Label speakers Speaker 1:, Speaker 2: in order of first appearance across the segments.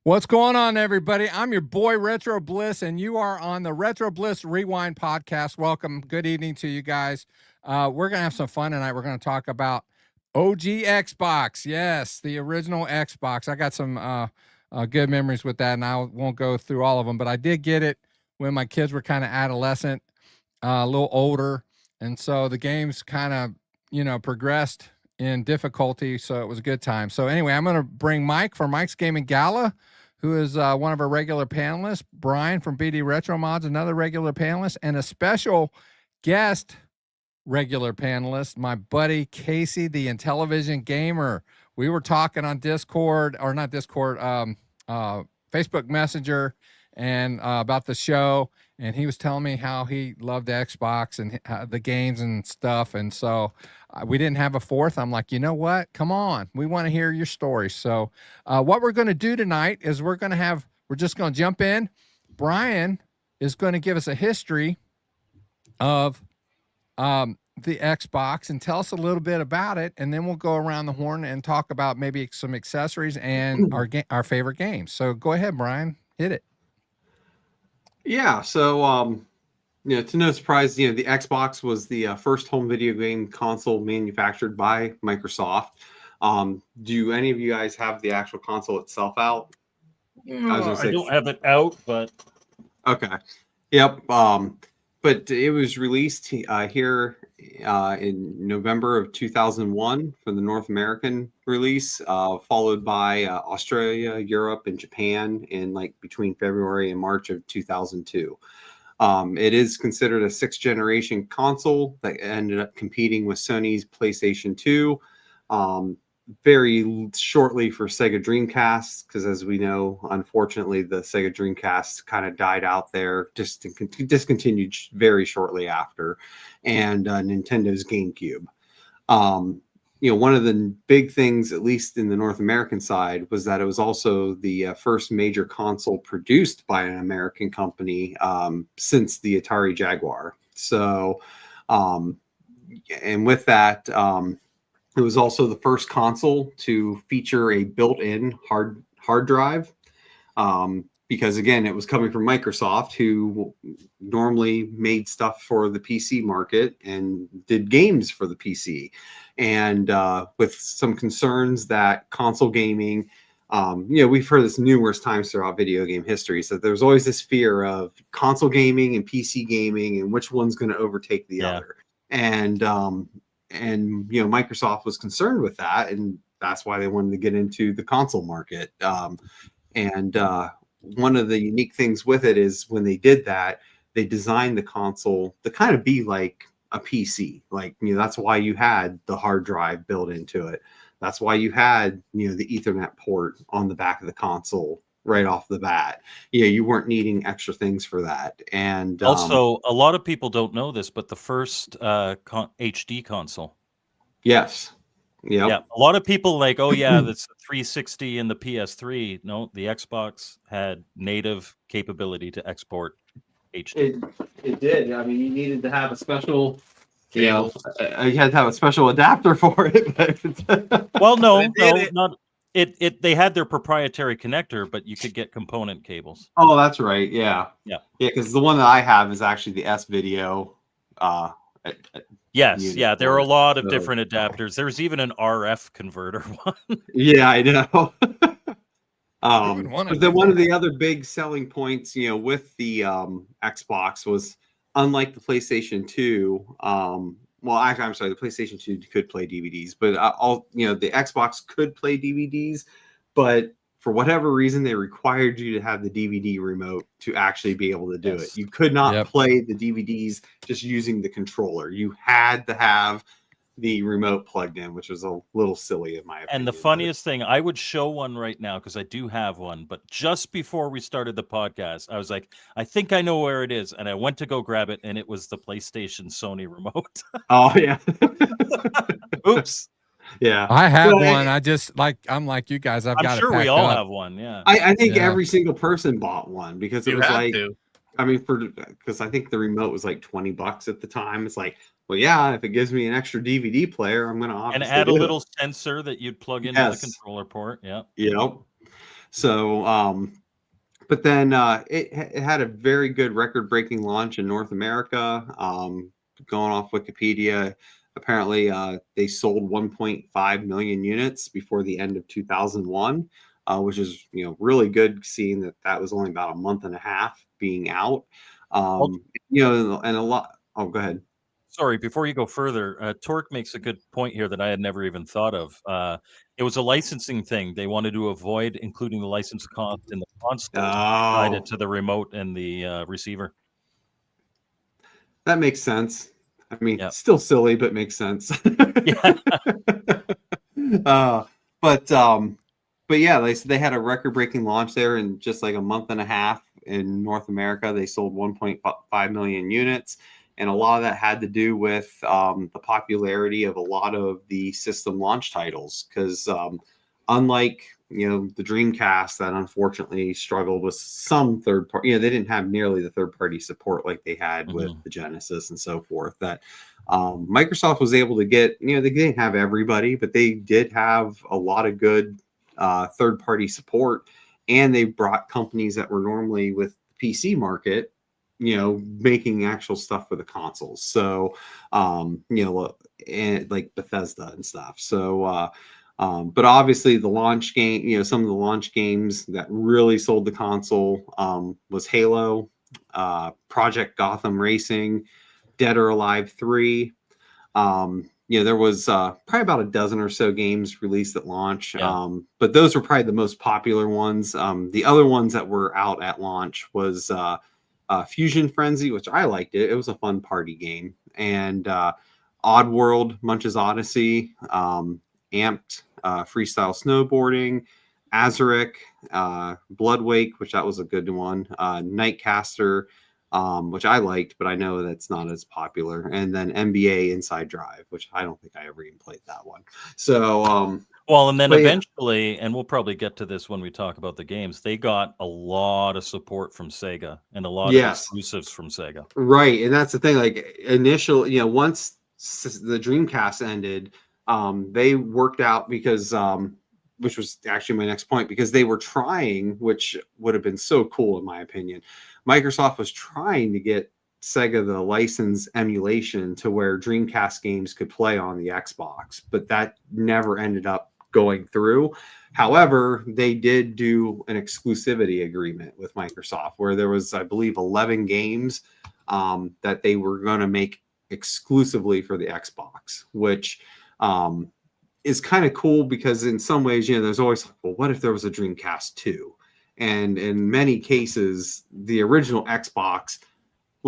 Speaker 1: What's going on, everybody? I'm your boy, Retro Bliss, and you are on the Retro Bliss Rewind podcast. Welcome. Good evening to you guys. We're going to have some fun tonight. We're going to talk about OG Xbox. Yes, the original Xbox. I got some good memories with that, and I won't go through all of them, but I did get it when my kids were kind of adolescent, a little older, and so the games kind of, progressed in difficulty, so it was a good time. So anyway, I'm going to bring Mike for Mike's Gaming Gala, who is one of our regular panelists, Brian from BD Retro Mods, another regular panelist, and a special guest regular panelist, my buddy Casey, the Intellivision Gamer. We were talking on Discord, or not Discord, Facebook Messenger, and about the show, and he was telling me how he loved the Xbox and the games and stuff, and so we didn't have a fourth. I'm like, you know what? Come on, we want to hear your story. So what we're going to do tonight is we're just going to jump in. Brian is going to give us a history of the Xbox and tell us a little bit about it, and then we'll go around the horn and talk about maybe some accessories and our favorite games. So go ahead, Brian, hit it.
Speaker 2: Yeah, so to no surprise, the Xbox was the first home video game console manufactured by Microsoft. Do any of you guys have the actual console itself out?
Speaker 3: I don't have it out, but
Speaker 2: okay, yep. But it was released here in November of 2001 for the North American release, followed by Australia, Europe, and Japan in between February and March of 2002. It is considered a sixth generation console that ended up competing with Sony's PlayStation 2. Very shortly for Sega Dreamcast, because as we know, unfortunately, the Sega Dreamcast kind of died out there, discontinued very shortly after, and Nintendo's GameCube. One of the big things, at least in the North American side, was that it was also the first major console produced by an American company since the Atari Jaguar. So, and with that, it was also the first console to feature a built-in hard drive, because again, it was coming from Microsoft, who normally made stuff for the PC market and did games for the PC. And with some concerns that console gaming, we've heard this numerous times throughout video game history, so there's always this fear of console gaming and PC gaming and which one's going to overtake the other. And Microsoft was concerned with that, and that's why they wanted to get into the console market. And one of the unique things with it is when they did that, they designed the console to kind of be like a PC. That's why you had the hard drive built into it. That's why you had, the Ethernet port on the back of the console right off the bat. You weren't needing extra things for that. And
Speaker 3: also, a lot of people don't know this, but the first HD console.
Speaker 2: Yes. Yep.
Speaker 3: Yeah. A lot of people like, oh yeah, that's the 360 and the PS3. No, the Xbox had native capability to export HD.
Speaker 2: It did. I mean, you needed to have a special, you had to have a special adapter for it.
Speaker 3: Well, no, not. They had their proprietary connector, but you could get component cables.
Speaker 2: Oh, that's right. Yeah.
Speaker 3: Because
Speaker 2: the one that I have is actually the S video.
Speaker 3: Yes, there are a lot of different adapters. There's even an RF converter one.
Speaker 2: Yeah, I know. But then one of the other big selling points, with the Xbox was, unlike the PlayStation 2. Well, actually, I'm sorry, the PlayStation 2 could play DVDs, but the Xbox could play DVDs, but for whatever reason, they required you to have the DVD remote to actually be able to do it. You could not play the DVDs just using the controller. You had to have the remote plugged in, which was a little silly in my opinion.
Speaker 3: And the funniest thing, I would show one right now because I do have one, but just before we started the podcast, I was like, I think I know where it is, and I went to go grab it, and it was the PlayStation Sony remote.
Speaker 2: Oh yeah.
Speaker 3: Oops.
Speaker 2: Yeah,
Speaker 1: I have one. I'm like you guys. I'm
Speaker 3: sure we all have one. Yeah,
Speaker 2: I think every single person bought one because it was because I think the remote was like $20 at the time. It's like, well, yeah, if it gives me an extra DVD player, I'm going to
Speaker 3: and add a little sensor that you'd plug into the controller port. Yeah.
Speaker 2: Yep. So, but then it had a very good record-breaking launch in North America. Going off Wikipedia, apparently they sold 1.5 million units before the end of 2001, which is really good, seeing that was only about a month and a half being out. And a lot. Oh, go ahead.
Speaker 3: Sorry, before you go further, Torque makes a good point here that I had never even thought of. It was a licensing thing. They wanted to avoid including the license cost in the console, tied it to the remote and the receiver.
Speaker 2: That makes sense. I mean, still silly, but makes sense.
Speaker 3: Yeah.
Speaker 2: But yeah, they had a record-breaking launch there in just like a month and a half in North America. They sold 1.5 million units. And a lot of that had to do with the popularity of a lot of the system launch titles. Because unlike, the Dreamcast that unfortunately struggled with some third party, they didn't have nearly the third party support like they had with the Genesis and so forth, that Microsoft was able to get, they didn't have everybody, but they did have a lot of good third party support. And they brought companies that were normally with the PC market, making actual stuff for the consoles. So, and like Bethesda and stuff. So, but obviously the launch game, some of the launch games that really sold the console was Halo, Project Gotham Racing, Dead or Alive 3. There was probably about a dozen or so games released at launch, but those were probably the most popular ones. The other ones that were out at launch was Fusion Frenzy, which I liked it. It was a fun party game. And Oddworld, Munch's Odyssey, Amped, Freestyle Snowboarding, Azaric, Bloodwake, which that was a good one, Nightcaster, which I liked, but I know that's not as popular. And then NBA Inside Drive, which I don't think I ever even played that one. So,
Speaker 3: well, and then eventually, and we'll probably get to this when we talk about the games, they got a lot of support from Sega and a lot of exclusives from Sega.
Speaker 2: Right. And that's the thing, like once the Dreamcast ended, they worked out because, which was actually my next point, because they were trying, which would have been so cool in my opinion. Microsoft was trying to get Sega the license emulation to where Dreamcast games could play on the Xbox, but that never ended up going through. However, they did do an exclusivity agreement with Microsoft where there was, I believe, 11 games that they were going to make exclusively for the Xbox, which is kind of cool because in some ways, there's always, well, what if there was a Dreamcast 2? And in many cases, the original Xbox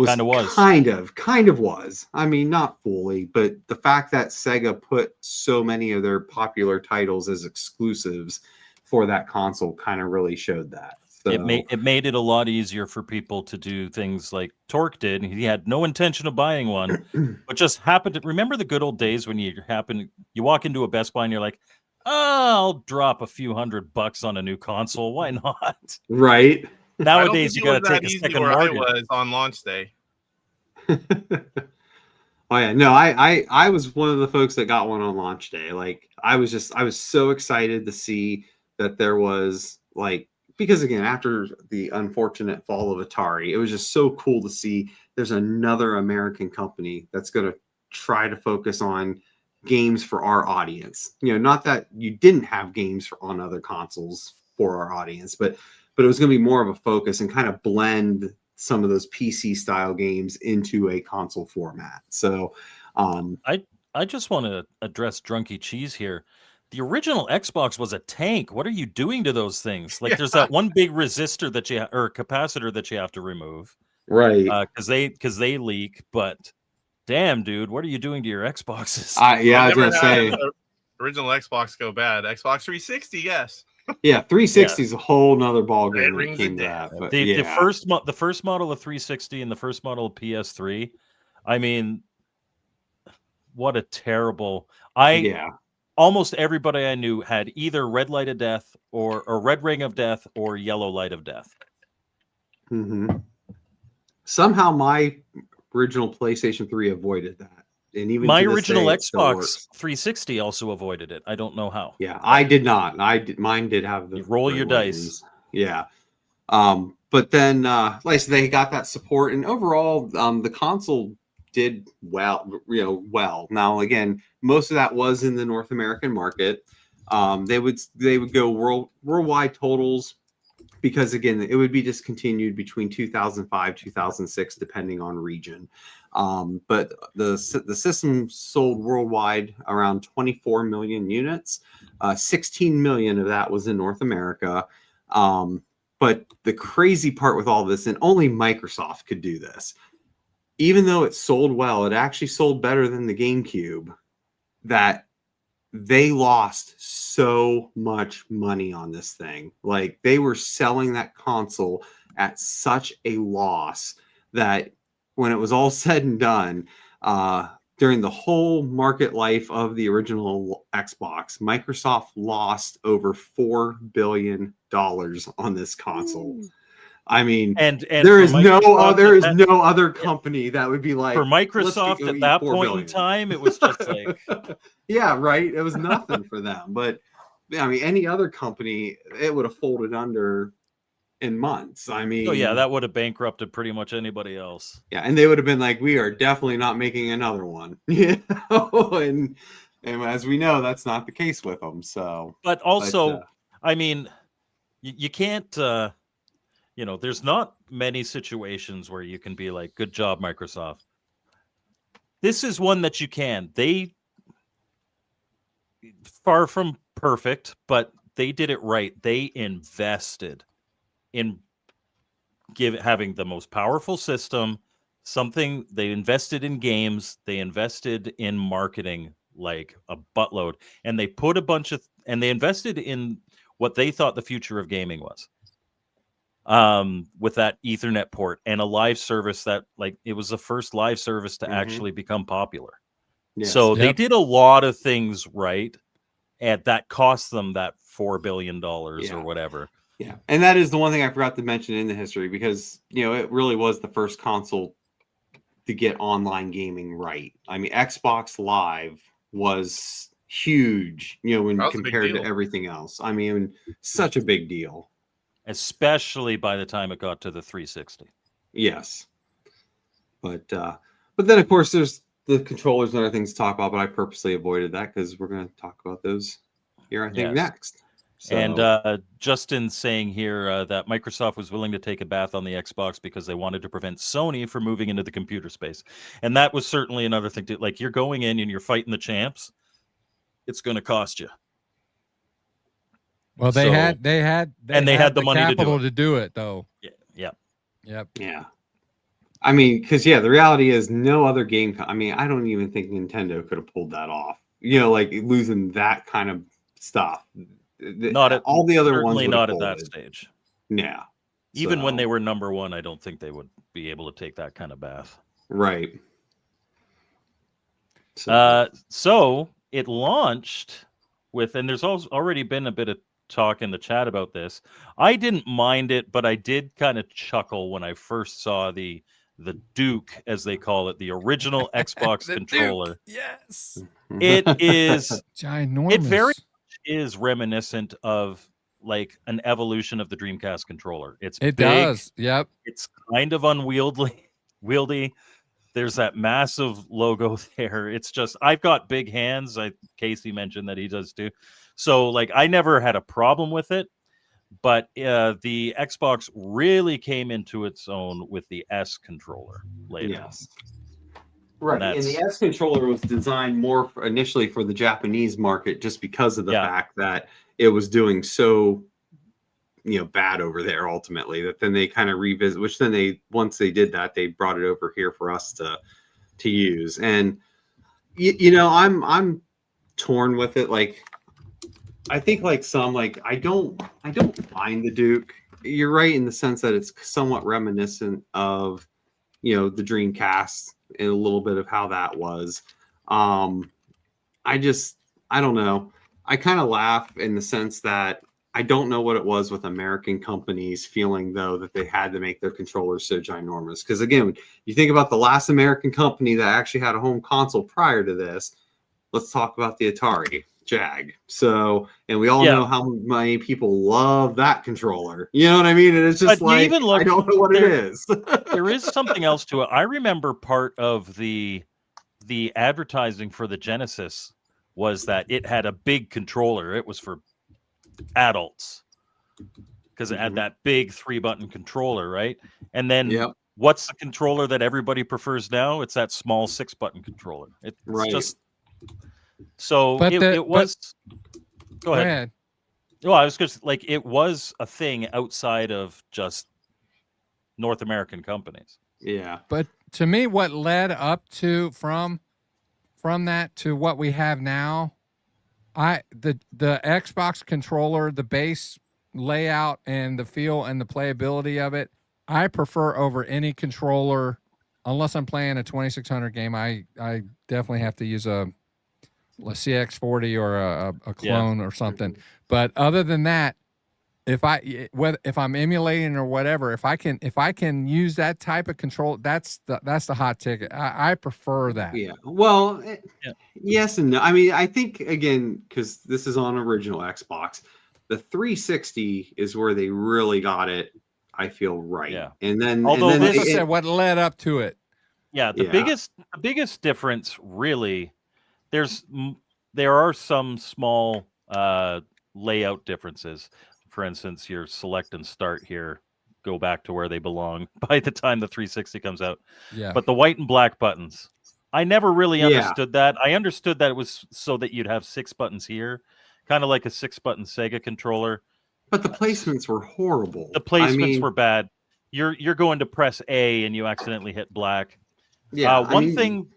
Speaker 2: kind of was. I mean, not fully, but the fact that Sega put so many of their popular titles as exclusives for that console kind of really showed that. So,
Speaker 3: it made it a lot easier for people to do things like Torque did. He had no intention of buying one, but just happened to remember the good old days when you walk into a Best Buy and you're like, oh, I'll drop a few $100 on a new console. Why not?
Speaker 2: Right.
Speaker 3: Nowadays, you got to take a second mortgage.
Speaker 4: I was on launch day.
Speaker 2: Oh yeah, no, I was one of the folks that got one on launch day. Like I was so excited to see that there was because again, after the unfortunate fall of Atari, it was just so cool to see there's another American company that's going to try to focus on games for our audience. Not that you didn't have games on other consoles for our audience, but it was going to be more of a focus and kind of blend some of those PC style games into a console format. So
Speaker 3: I just want to address Drunky Cheese here. The original Xbox was a tank. What are you doing to those things? Like there's that one big resistor or capacitor that you have to remove.
Speaker 2: Right.
Speaker 3: Because they leak, but damn, dude, what are you doing to your Xboxes?
Speaker 2: I was going to say
Speaker 4: original Xbox go bad. Xbox 360, yes.
Speaker 2: Yeah, 360 is a whole nother ballgame.
Speaker 4: It rings a death.
Speaker 3: The first model of 360 and the first model of PS3. I mean, what a terrible. Almost everybody I knew had either red light of death or red ring of death or yellow light of death.
Speaker 2: Mm-hmm. Somehow my original PlayStation 3 avoided that. and even
Speaker 3: my
Speaker 2: to this
Speaker 3: original
Speaker 2: day, it still
Speaker 3: Xbox
Speaker 2: works.
Speaker 3: 360 also avoided it. I don't know how.
Speaker 2: Yeah, I did not. Mine did have the
Speaker 3: You roll your dice.
Speaker 2: wins. Yeah. But then, like I said, they got that support, and overall, the console did well. Well. Now, again, most of that was in the North American market. They would go worldwide totals, because again, it would be discontinued between 2005 2006, depending on region. But the system sold worldwide around 24 million units. 16 million of that was in North America. But the crazy part with all this, and only Microsoft could do this, even though it sold well, it actually sold better than the GameCube, that they lost so much money on this thing. Like, they were selling that console at such a loss that when it was all said and done, during the whole market life of the original Xbox, Microsoft lost over $4 billion on this console. I mean,
Speaker 3: And
Speaker 2: there is no other
Speaker 3: Yeah.
Speaker 2: company that would be like,
Speaker 3: For
Speaker 2: "Let's
Speaker 3: Microsoft
Speaker 2: go
Speaker 3: at
Speaker 2: eat
Speaker 3: that
Speaker 2: 4
Speaker 3: point in
Speaker 2: billion."
Speaker 3: time, it was just like,
Speaker 2: Yeah, right. It was nothing for them. But I mean, any other company, it would have folded under in months. I mean,
Speaker 3: oh yeah, that would have bankrupted pretty much anybody else.
Speaker 2: yeah, and they would have been like, "We are definitely not making another one." And as we know, that's not the case with them. So,
Speaker 3: But also, I mean, you can't, there's not many situations where you can be like, good job, Microsoft. This is one that you can. They, far from perfect, but they did it right. They invested in having the most powerful system, something. They invested in games, they invested in marketing like a buttload, and they put and they invested in what they thought the future of gaming was, with that Ethernet port and a live service that, like, it was the first live service to actually become popular.
Speaker 2: yes.
Speaker 3: So they did a lot of things right, and that cost them that $4 billion or whatever.
Speaker 2: Yeah, and that is the one thing I forgot to mention in the history, because it really was the first console to get online gaming right. I mean, Xbox Live was huge, when compared to everything else. I mean, such a big deal,
Speaker 3: especially by the time it got to the 360.
Speaker 2: Yes, but then of course there's the controllers and other things to talk about, but I purposely avoided that because we're going to talk about those here, I think, next. So.
Speaker 3: And Justin saying here that Microsoft was willing to take a bath on the Xbox because they wanted to prevent Sony from moving into the computer space. And that was certainly another thing to, like, you're going in and you're fighting the champs. It's going to cost you.
Speaker 1: Well, they had the
Speaker 3: money
Speaker 1: capital to do it, though.
Speaker 3: Yeah.
Speaker 2: Yeah. I mean, because the reality is no other game. I mean, I don't even think Nintendo could have pulled that off. Like losing that kind of stuff. All the other ones
Speaker 3: certainly not at that stage.
Speaker 2: Yeah.
Speaker 3: Even when they were number one, I don't think they would be able to take that kind of bath.
Speaker 2: Right.
Speaker 3: So it launched with, and there's already been a bit of talk in the chat about this. I didn't mind it, but I did kind of chuckle when I first saw the Duke, as they call it, the original Xbox controller.
Speaker 1: Duke. Yes.
Speaker 3: It is
Speaker 1: ginormous.
Speaker 3: It very much is reminiscent of like an evolution of the Dreamcast controller. It big,
Speaker 1: does. Yep.
Speaker 3: It's kind of wieldy. There's that massive logo there. It's just, I've got big hands. Casey mentioned that he does too. So like, I never had a problem with it, but the Xbox really came into its own with the S controller later.
Speaker 2: Yes. Right. And the S controller was designed more initially for the Japanese market, just because of the fact that it was doing so, bad over there ultimately, that then they kind of revisit, which then once they did that, they brought it over here for us to use. And, I'm torn with it. Like, I think I don't mind the Duke. You're right in the sense that it's somewhat reminiscent of, the Dreamcast and a little bit of how that was. I don't know. I kind of laugh in the sense that I don't know what it was with American companies feeling, though, that they had to make their controllers so ginormous. Because, again, you think about the last American company that actually had a home console prior to this. Let's talk about the Atari Jag. So, and we all know how many people love that controller. You know what I mean? And it's just like, I don't know what it is.
Speaker 3: There is something else to it. I remember part of the advertising for the Genesis was that it had a big controller. It was for adults because it had that big 3-button controller, right? And then what's the controller that everybody prefers now? It's that small 6-button controller. It's just so it was. Go ahead. Well, I was just like, it was a thing outside of just North American companies.
Speaker 2: Yeah,
Speaker 1: but to me, what led up to from that to what we have now, the Xbox controller, the base layout and the feel and the playability of it, I prefer over any controller. Unless I'm playing a 2600 game, I definitely have to use a CX40 or a clone or something. But other than that, if I'm emulating or whatever, if I can use that type of control, that's the hot ticket. I prefer that.
Speaker 2: Yeah. Well, yes and no. I mean, I think, again, because this is on original Xbox, the 360 is where they really got it, I feel, right.
Speaker 3: Yeah.
Speaker 2: And then,
Speaker 1: although this is what led up to it.
Speaker 3: Yeah. The biggest difference, really, there are some small layout differences. For instance, your select and start here go back to where they belong by the time the 360 comes out.
Speaker 1: Yeah.
Speaker 3: But the white and black buttons, I never really understood that. I understood that it was so that you'd have 6 buttons here, kind of like a 6-button Sega controller.
Speaker 2: But the placements were horrible.
Speaker 3: The placements were bad. You're going to press A and you accidentally hit black.
Speaker 2: Yeah.
Speaker 3: One thing.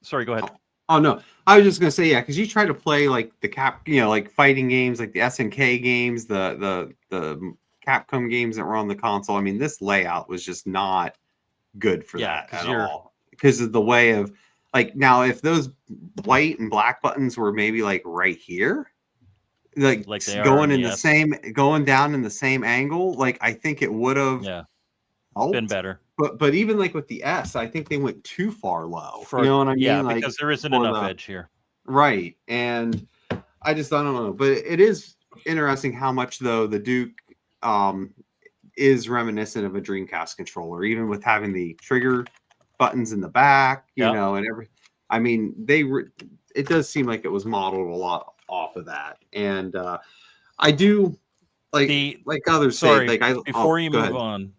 Speaker 3: Sorry, go ahead.
Speaker 2: Oh no, I was just gonna say because you try to play like the like fighting games, like the SNK games, the Capcom games that were on the console. I mean, this layout was just not good for that at all because of the way of like now if those white and black buttons were maybe like right here, like they going in the same, going down in the same angle, like I think it would have
Speaker 3: been better.
Speaker 2: But even like with the S, I think they went too far low. You know what I mean?
Speaker 3: Yeah,
Speaker 2: like,
Speaker 3: because there isn't enough edge here.
Speaker 2: Right. And I don't know. But it is interesting how much, though, the Duke is reminiscent of a Dreamcast controller, even with having the trigger buttons in the back, you know, and everything. I mean, it does seem like it was modeled a lot off of that. And I do, like others say, like
Speaker 3: before you move on,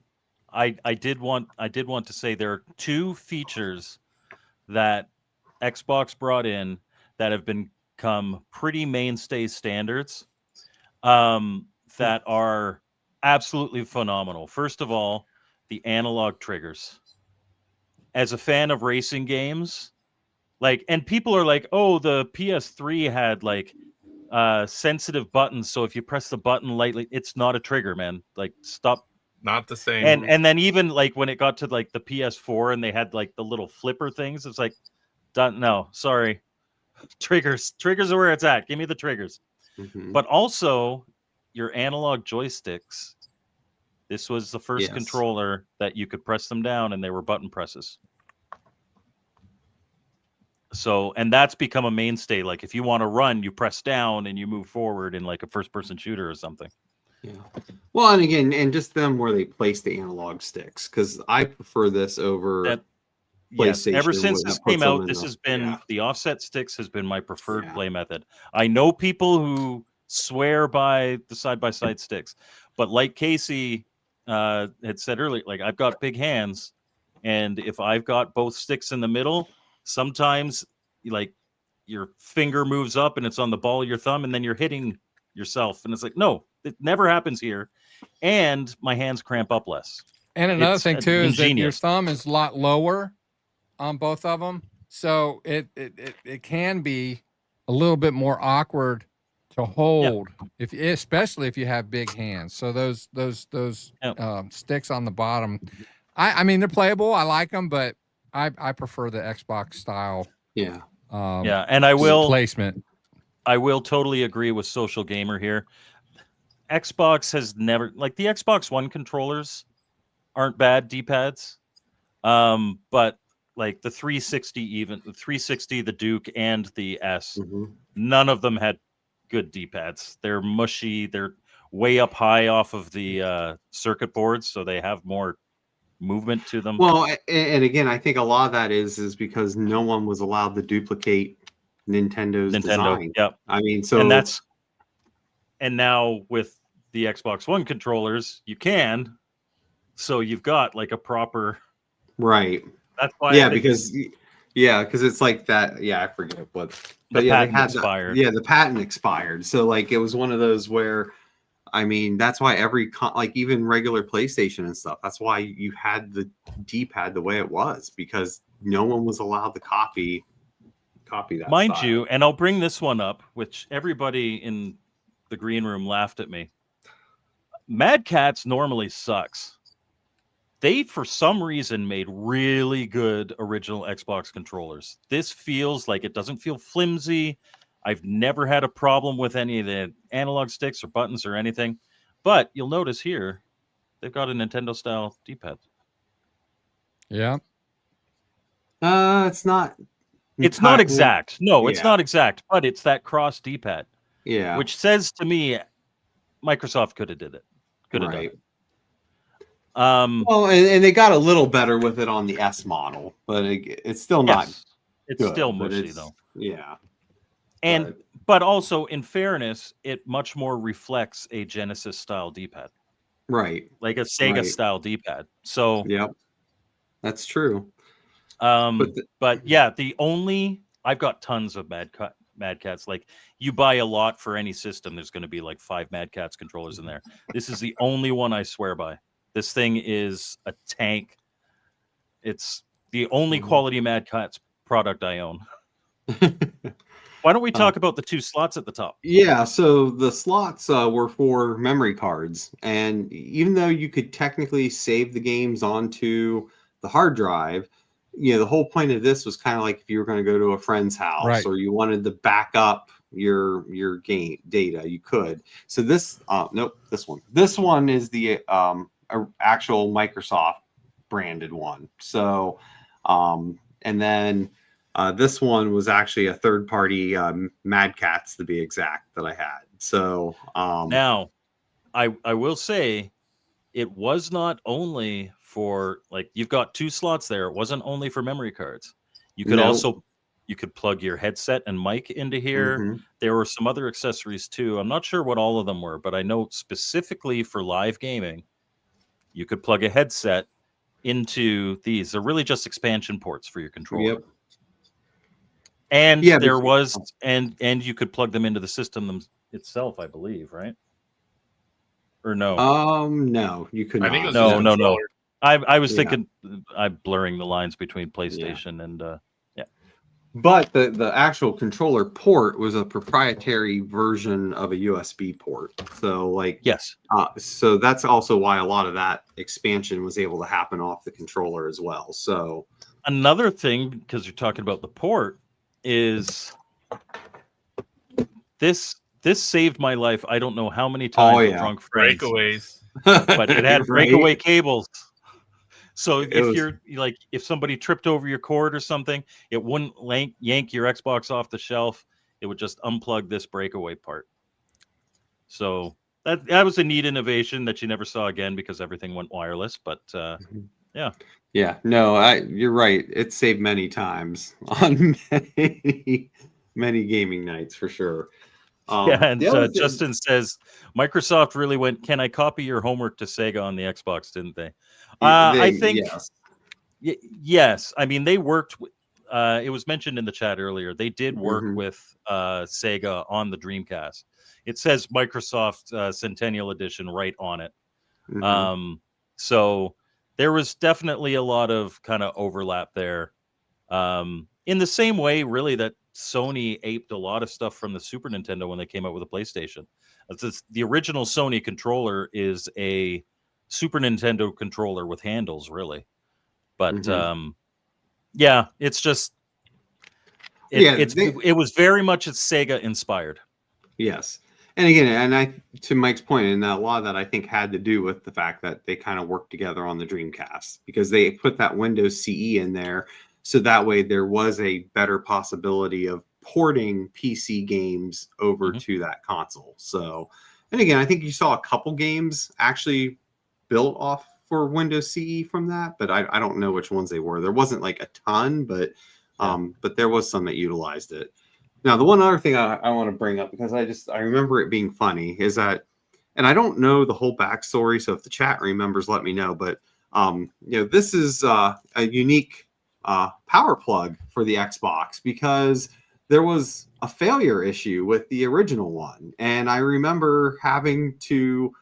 Speaker 3: I did want to say there are 2 features that Xbox brought in that have become pretty mainstay standards that are absolutely phenomenal. First of all, the analog triggers. As a fan of racing games, and people are like, oh, the PS3 had sensitive buttons, so if you press the button lightly, it's not a trigger, man. Like, stop.
Speaker 4: Not the same.
Speaker 3: And then even when it got to the PS4 and they had the little flipper things, it's like, no, sorry. Triggers are where it's at. Give me the triggers. But also your analog joysticks. This was the first controller that you could press them down and they were button presses. So, and that's become a mainstay. Like if you want to run, you press down and you move forward in like a first-person shooter or something.
Speaker 2: Yeah. Well, and again, and just them where they place the analog sticks, because I prefer this over PlayStation.
Speaker 3: Ever since this came out, this has been the offset sticks has been my preferred play method. I know people who swear by the side-by-side sticks, but like Casey had said earlier, I've got big hands, and if I've got both sticks in the middle, sometimes your finger moves up and it's on the ball of your thumb, and then you're hitting yourself, and it's like, no, it never happens here, and my hands cramp up less.
Speaker 1: And another thing too is that your thumb is a lot lower on both of them, so it can be a little bit more awkward to hold, especially if you have big hands. So those sticks on the bottom, I mean they're playable. I like them, but I prefer the Xbox style.
Speaker 2: Yeah.
Speaker 3: And I will
Speaker 1: placement.
Speaker 3: I will totally agree with Social Gamer here. Xbox has never, like, the Xbox One controllers aren't bad D-pads, but like the 360, even the 360, the Duke, and the S, none of them had good D-pads. They're mushy. They're way up high off of the circuit boards, so they have more movement to them.
Speaker 2: Well, and again, I think a lot of that is because no one was allowed to duplicate Nintendo's design.
Speaker 3: Yep.
Speaker 2: I mean, so
Speaker 3: and now with the Xbox One controllers, you can. So you've got like a proper
Speaker 2: right.
Speaker 3: That's why.
Speaker 2: Yeah, because it's like that. Yeah, I forget what. But
Speaker 3: the patent
Speaker 2: they had
Speaker 3: expired.
Speaker 2: the patent expired. So like it was one of those where, I mean, that's why like even regular PlayStation and stuff. That's why you had the D-pad the way it was, because no one was allowed to copy that.
Speaker 3: Mind
Speaker 2: style.
Speaker 3: you, and I'll bring this one up, which everybody in the green room laughed at me. Mad Catz normally sucks. They, for some reason, made really good original Xbox controllers. This feels like it doesn't feel flimsy. I've never had a problem with any of the analog sticks or buttons or anything. But you'll notice here, they've got a Nintendo-style D-pad.
Speaker 1: Yeah.
Speaker 2: It's not.
Speaker 3: It's not exact. No, it's not exact, but it's that cross D-pad.
Speaker 2: Yeah.
Speaker 3: Which says to me, Microsoft could have did it. Could have done it.
Speaker 2: Well, and they got a little better with it on the S model, but it's still not.
Speaker 3: It's
Speaker 2: good,
Speaker 3: still mushy though.
Speaker 2: Yeah.
Speaker 3: But also, in fairness, it much more reflects a Genesis style D-pad.
Speaker 2: Right.
Speaker 3: Like a Sega style D-pad. So
Speaker 2: yep. That's true.
Speaker 3: But yeah, I've got tons of Mad Catz. Like, you buy a lot for any system, there's going to be like 5 Mad Catz controllers in there. This is the only one I swear by. This thing is a tank. It's the only quality Mad Catz product I own. Why don't we talk about the 2 slots at the top?
Speaker 2: Yeah, so the slots were for memory cards. And even though you could technically save the games onto the hard drive, the whole point of this was kind of like if you were going to go to a friend's house or you wanted to back up your game data, you could. So this, this one is the actual Microsoft branded one. So, and then this one was actually a third-party Mad Catz, to be exact, that I had. So
Speaker 3: now, I will say, it was not only for, like, you've got 2 slots there. It wasn't only for memory cards. You could also plug your headset and mic into here. There were some other accessories too. I'm not sure what all of them were, but I know specifically for live gaming, you could plug a headset into these. They're really just expansion ports for your controller. Yep. And there was, and you could plug them into the system itself, I believe, right? Or no?
Speaker 2: No, you could not.
Speaker 4: I think it was
Speaker 3: no. I was thinking, I'm blurring the lines between PlayStation and
Speaker 2: But the actual controller port was a proprietary version of a USB port. So like so that's also why a lot of that expansion was able to happen off the controller as well. So
Speaker 3: another thing, because you're talking about the port, is this saved my life. I don't know how many times with drunk friends.
Speaker 4: Breakaways.
Speaker 3: But it had breakaway cables. So if somebody tripped over your cord or something, it wouldn't yank your Xbox off the shelf. It would just unplug this breakaway part. So that was a neat innovation that you never saw again because everything went wireless. But
Speaker 2: yeah, no, you're right. It saved many times on many gaming nights for sure.
Speaker 3: And Justin says Microsoft really went, can I copy your homework to Sega on the Xbox, didn't they? I think yes. I mean, they worked it was mentioned in the chat earlier, they did work with Sega on the Dreamcast. It says Microsoft Centennial Edition right on it. So there was definitely a lot of kind of overlap there, in the same way really that Sony aped a lot of stuff from the Super Nintendo when they came out with a PlayStation. The original Sony controller is a Super Nintendo controller with handles, really. But it's just it was very much Sega inspired.
Speaker 2: Yes. And again, to Mike's point, and a lot of that I think had to do with the fact that they kind of worked together on the Dreamcast, because they put that Windows CE in there, so that way there was a better possibility of porting PC games over to that console. So, and again, I think you saw a couple games actually built off for Windows CE from that, but I don't know which ones they were. There wasn't like a ton, but there was some that utilized it. Now, the one other thing I want to bring up, because I remember it being funny, is that, and I don't know the whole backstory, so if the chat remembers, let me know. But this is a unique power plug for the Xbox, because there was a failure issue with the original one, and I remember having to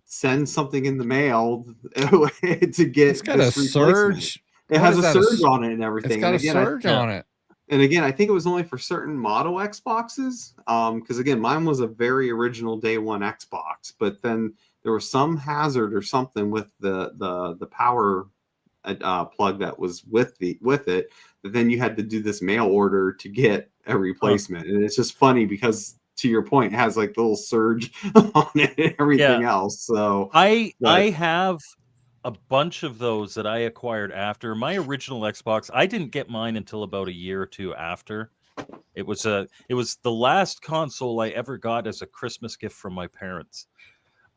Speaker 2: send something in the mail to get
Speaker 1: it's got a surge.
Speaker 2: It has a surge on it and everything.
Speaker 1: It's got a surge on it.
Speaker 2: And again, I think it was only for certain model Xboxes, because again, mine was a very original day one Xbox, but then there was some hazard or something with the power plug that was with it, that then you had to do this mail order to get a replacement. And it's just funny because, to your point, it has like the little surge on it and everything else. So
Speaker 3: I have a bunch of those that I acquired after my original Xbox. I didn't get mine until about a year or two after. It was the last console I ever got as a Christmas gift from my parents.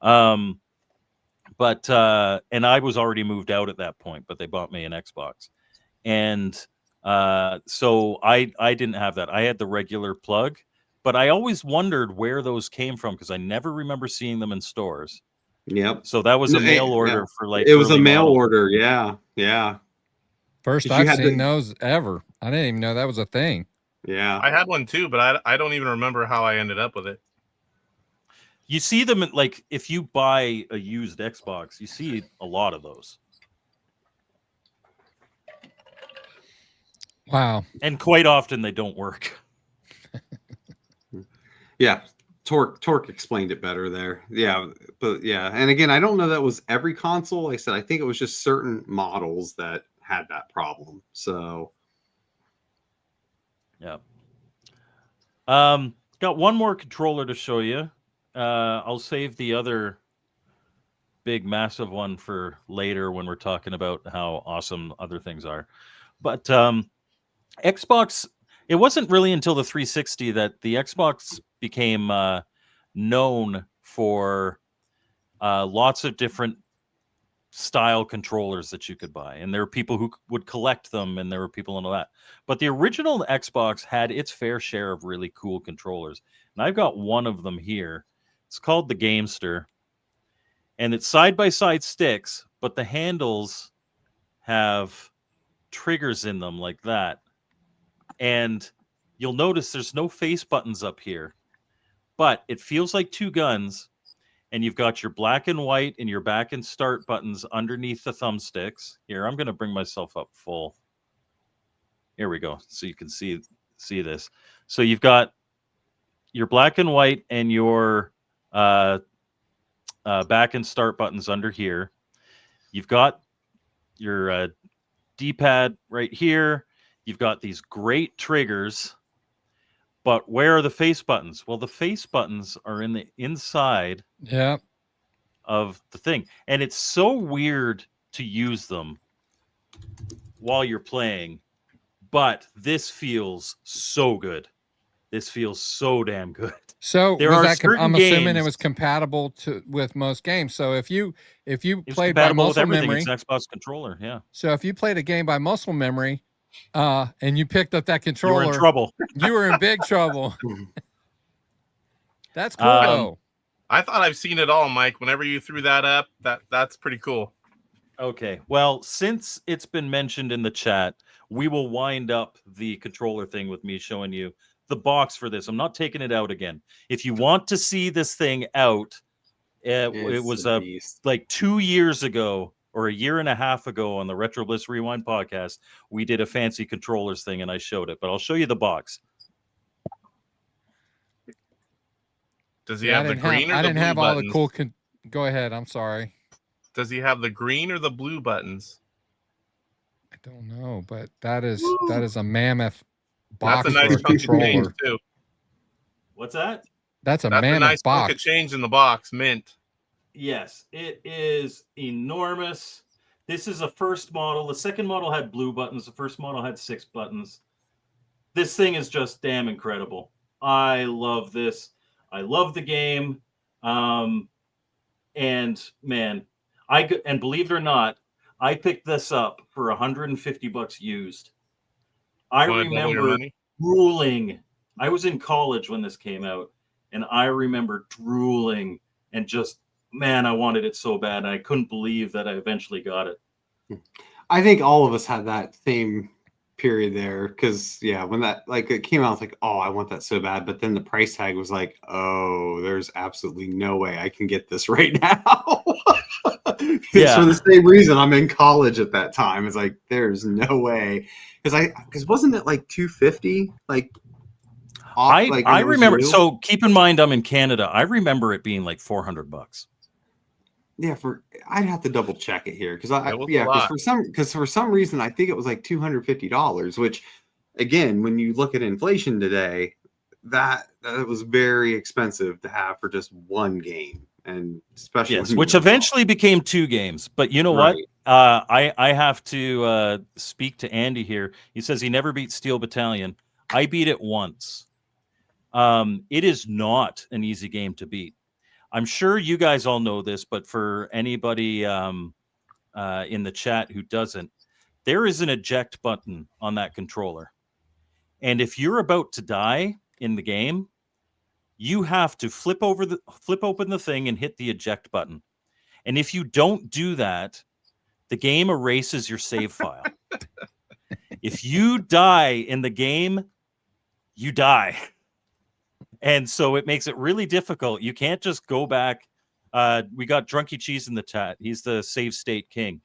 Speaker 3: And I was already moved out at that point, but they bought me an Xbox. And so I didn't have that. I had the regular plug, but I always wondered where those came from, because I never remember seeing them in stores.
Speaker 2: Yep.
Speaker 3: So that was a mail order for like.
Speaker 2: It was a mail order. Yeah.
Speaker 1: First I've seen those ever. I didn't even know that was a thing.
Speaker 2: Yeah.
Speaker 4: I had one too, but I don't even remember how I ended up with it.
Speaker 3: You see them like if you buy a used Xbox, you see a lot of those.
Speaker 1: Wow.
Speaker 3: And quite often they don't work.
Speaker 2: Yeah. Torque explained it better there. Yeah, but yeah, and again, I don't know that was every console. Like I said, I think it was just certain models that had that problem. So,
Speaker 3: yeah. Got one more controller to show you. I'll save the other big, massive one for later when we're talking about how awesome other things are. But Xbox. It wasn't really until the 360 that the Xbox became known for lots of different style controllers that you could buy. And there were people who would collect them, and there were people and all that. But the original Xbox had its fair share of really cool controllers. And I've got one of them here. It's called the Gamester. And it's side-by-side sticks, but the handles have triggers in them like that. And you'll notice there's no face buttons up here, but it feels like two guns, and you've got your black and white and your back and start buttons underneath the thumbsticks. Here, I'm going to bring myself up full. Here we go. So you can see this. So you've got your black and white and your back and start buttons under here. You've got your D-pad right here. You've got these great triggers, but where are the face buttons? Well, the face buttons are in the inside of the thing. And it's so weird to use them while you're playing, but this feels so good. This feels so damn good.
Speaker 1: So I'm assuming it was compatible with most games. So if you played by muscle memory,
Speaker 3: it's an Xbox controller, yeah.
Speaker 1: So if you played a game by muscle memory, and you picked up that controller,
Speaker 3: you were in trouble.
Speaker 1: You were in big trouble. That's cool, though.
Speaker 4: I thought I've seen it all, Mike. Whenever you threw that up, that's pretty cool.
Speaker 3: Okay. Well, since it's been mentioned in the chat, we will wind up the controller thing with me showing you the box for this. I'm not taking it out again. If you want to see this thing out, it was like 2 years ago or a year and a half ago on the Retro Bliss Rewind podcast, we did a fancy controllers thing and I showed it, but I'll show you the box.
Speaker 4: Does he have the green or the blue buttons?
Speaker 1: I didn't have all the cool. Go ahead. I'm sorry.
Speaker 4: Does he have the green or the blue buttons?
Speaker 1: I don't know, but that is a mammoth box.
Speaker 4: That's a nice
Speaker 1: controller
Speaker 4: too.
Speaker 3: What's that?
Speaker 1: That's a
Speaker 4: That's a
Speaker 1: mammoth
Speaker 4: nice chunk
Speaker 1: box.
Speaker 4: of change in the box, mint.
Speaker 3: Yes, it is enormous. This is a first model. The second model had blue buttons. The first model had 6 buttons. This thing is just damn incredible. I love this. I love the game. And man, and believe it or not, I picked this up for $150 used. I
Speaker 4: Wanna double your
Speaker 3: remember
Speaker 4: money?
Speaker 3: drooling. I was in college when this came out, and I remember drooling and just, man, I wanted it so bad. And I couldn't believe that I eventually got it.
Speaker 2: I think all of us had that same period there because when that like it came out, it's like, oh, I want that so bad, but then the price tag was like, oh, there's absolutely no way I can get this right now. It's for the same reason I'm in college at that time. It's like there's no way because wasn't it like $250 like off,
Speaker 3: I remember. So keep in mind, I'm in Canada. I remember it being like $400.
Speaker 2: Yeah, I'd have to double check it here because for some reason I think it was like $250, which again, when you look at inflation today, that was very expensive to have for just one game, and especially
Speaker 3: which eventually became 2 games. But you know what? I have to speak to Andy here. He says he never beat Steel Battalion. I beat it once. It is not an easy game to beat. I'm sure you guys all know this, but for anybody in the chat who doesn't, there is an eject button on that controller. And if you're about to die in the game, you have to flip open the thing and hit the eject button. And if you don't do that, the game erases your save file. If you die in the game, you die. And so it makes it really difficult. You can't just go back. We got Drunky Cheese in the chat. He's the save state king.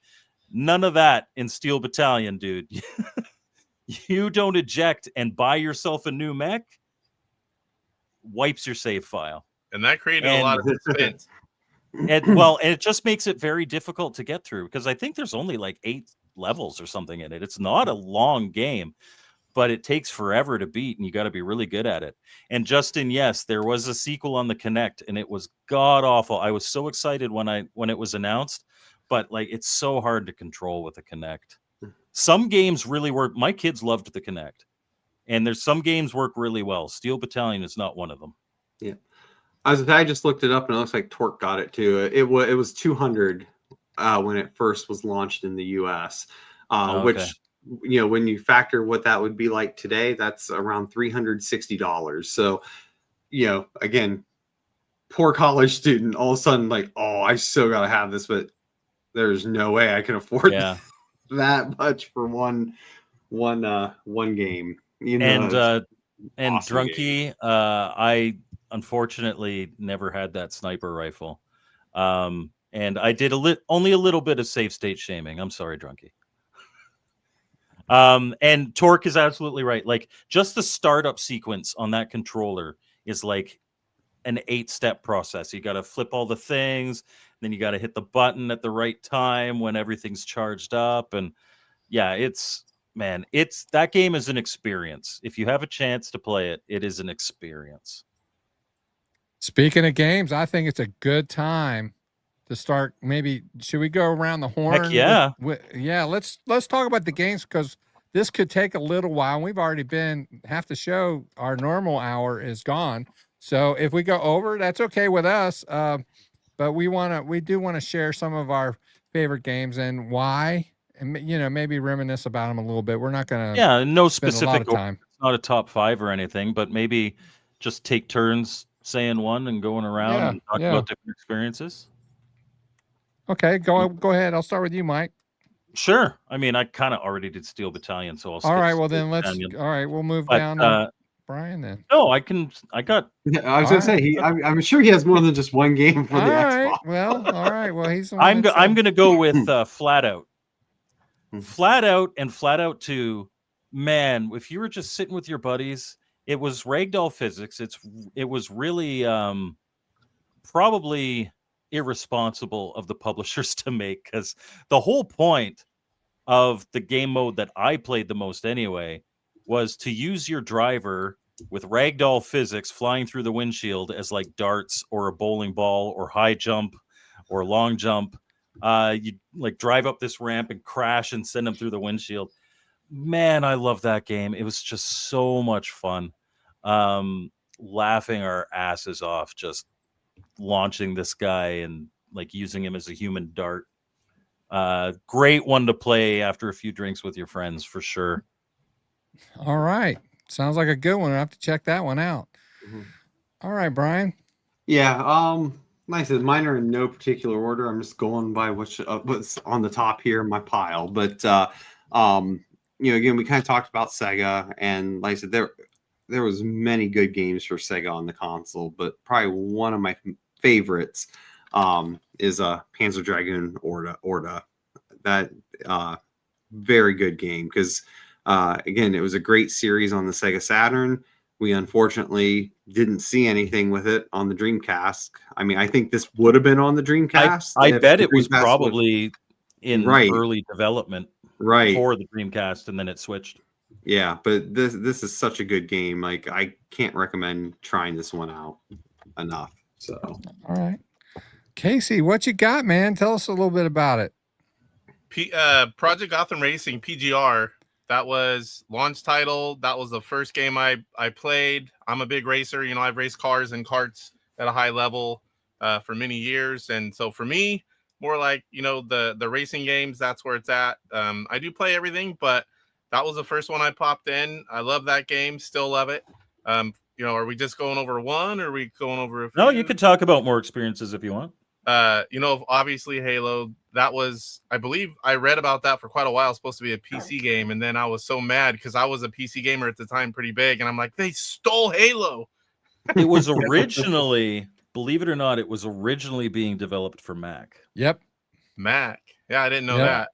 Speaker 3: None of that in Steel Battalion, dude. You don't eject and buy yourself a new mech, wipes your save file.
Speaker 4: And that created a lot of suspense.
Speaker 3: And it just makes it very difficult to get through because I think there's only like 8 levels or something in it. It's not a long game, but it takes forever to beat, and you got to be really good at it. And Justin, yes, there was a sequel on the Kinect, and it was god awful. I was so excited when it was announced, but like it's so hard to control with a Kinect. Some games really work. My kids loved the Kinect, and there's some games work really well. Steel Battalion is not one of them.
Speaker 2: Yeah, I just looked it up, and it looks like Torque got it too. It was $200 when it first was launched in the U.S., which. When you factor what that would be like today, that's around $360. So, again, poor college student, all of a sudden, like, oh, I still got to have this, but there's no way I can afford that much for one game.
Speaker 3: And
Speaker 2: awesome
Speaker 3: Drunky,
Speaker 2: game.
Speaker 3: I unfortunately never had that sniper rifle. And I did only a little bit of safe state shaming. I'm sorry, Drunky. And Torque is absolutely right. Like just the startup sequence on that controller is like an 8-step process. You got to flip all the things, then you got to hit the button at the right time when everything's charged up. And yeah, that game is an experience. If you have a chance to play it, it is an experience.
Speaker 1: Speaking of games, I think it's a good time to start. Maybe should we go around the horn?
Speaker 3: Heck yeah.
Speaker 1: Let's talk about the games because this could take a little while. We've already been half the show. Our normal hour is gone. So if we go over, that's okay with us. But we do want to share some of our favorite games and why, and maybe reminisce about them a little bit. We're not going to
Speaker 3: no specific
Speaker 1: a lot of time.
Speaker 3: It's not a top 5 or anything, but maybe just take turns saying one and going around and talk about different experiences.
Speaker 1: Okay, go ahead. I'll start with you, Mike.
Speaker 3: Sure. I mean, I kind of already did Steel Battalion, so I'll skip.
Speaker 1: All right, well then we'll move down to Brian then.
Speaker 3: No, I got.
Speaker 2: I was going to say I'm sure he has more than just one game for the Xbox.
Speaker 1: Well, all right. Well, he's.
Speaker 3: I'm going to go with Flat Out. Flat Out and Flat Out 2. Man, if you were just sitting with your buddies, it was ragdoll physics. It was really probably irresponsible of the publishers to make, because the whole point of the game mode that I played the most anyway was to use your driver with ragdoll physics flying through the windshield as like darts or a bowling ball or high jump or long jump. You like drive up this ramp and crash and send them through the windshield. Man, I love that game. It was just so much fun. Laughing our asses off, just launching this guy and like using him as a human dart. Great one to play after a few drinks with your friends for sure.
Speaker 1: All right. Sounds like a good one. I have to check that one out. All right, Brian.
Speaker 2: Yeah. Like I said, mine are in no particular order. I'm just going by what's on the top here in my pile. But again, we kind of talked about Sega, and like I said, there was many good games for Sega on the console, but probably one of my favorites is Panzer Dragoon Orta. That very good game because again, it was a great series on the Sega Saturn. We unfortunately didn't see anything with it on the Dreamcast. I mean, I think this would have been on the Dreamcast.
Speaker 3: I bet it was probably in early development for the Dreamcast, and then it switched.
Speaker 2: Yeah, but this is such a good game. Like, I can't recommend trying this one out enough. So,
Speaker 1: all right, Casey, what you got, man? Tell us a little bit about it.
Speaker 4: Project Gotham Racing PGR. That was launch title. That was the first game I played. I'm a big racer. You know, I've raced cars and karts at a high level for many years. And so for me, more like, you know, the racing games, that's where it's at. I do play everything, but that was the first one I popped in. I love that game. Still love it. You know, are we just going over one or are we going over a few?
Speaker 3: No, you could talk about more experiences if you want.
Speaker 4: You know, obviously Halo, that was, I believe I read about that for quite a while. It was supposed to be a PC game. And then I was so mad because I was a PC gamer at the time, pretty big. And I'm like, they stole Halo.
Speaker 3: It was originally, believe it or not, it was originally being developed for Mac.
Speaker 1: Yep.
Speaker 4: Mac. Yeah, I didn't know that.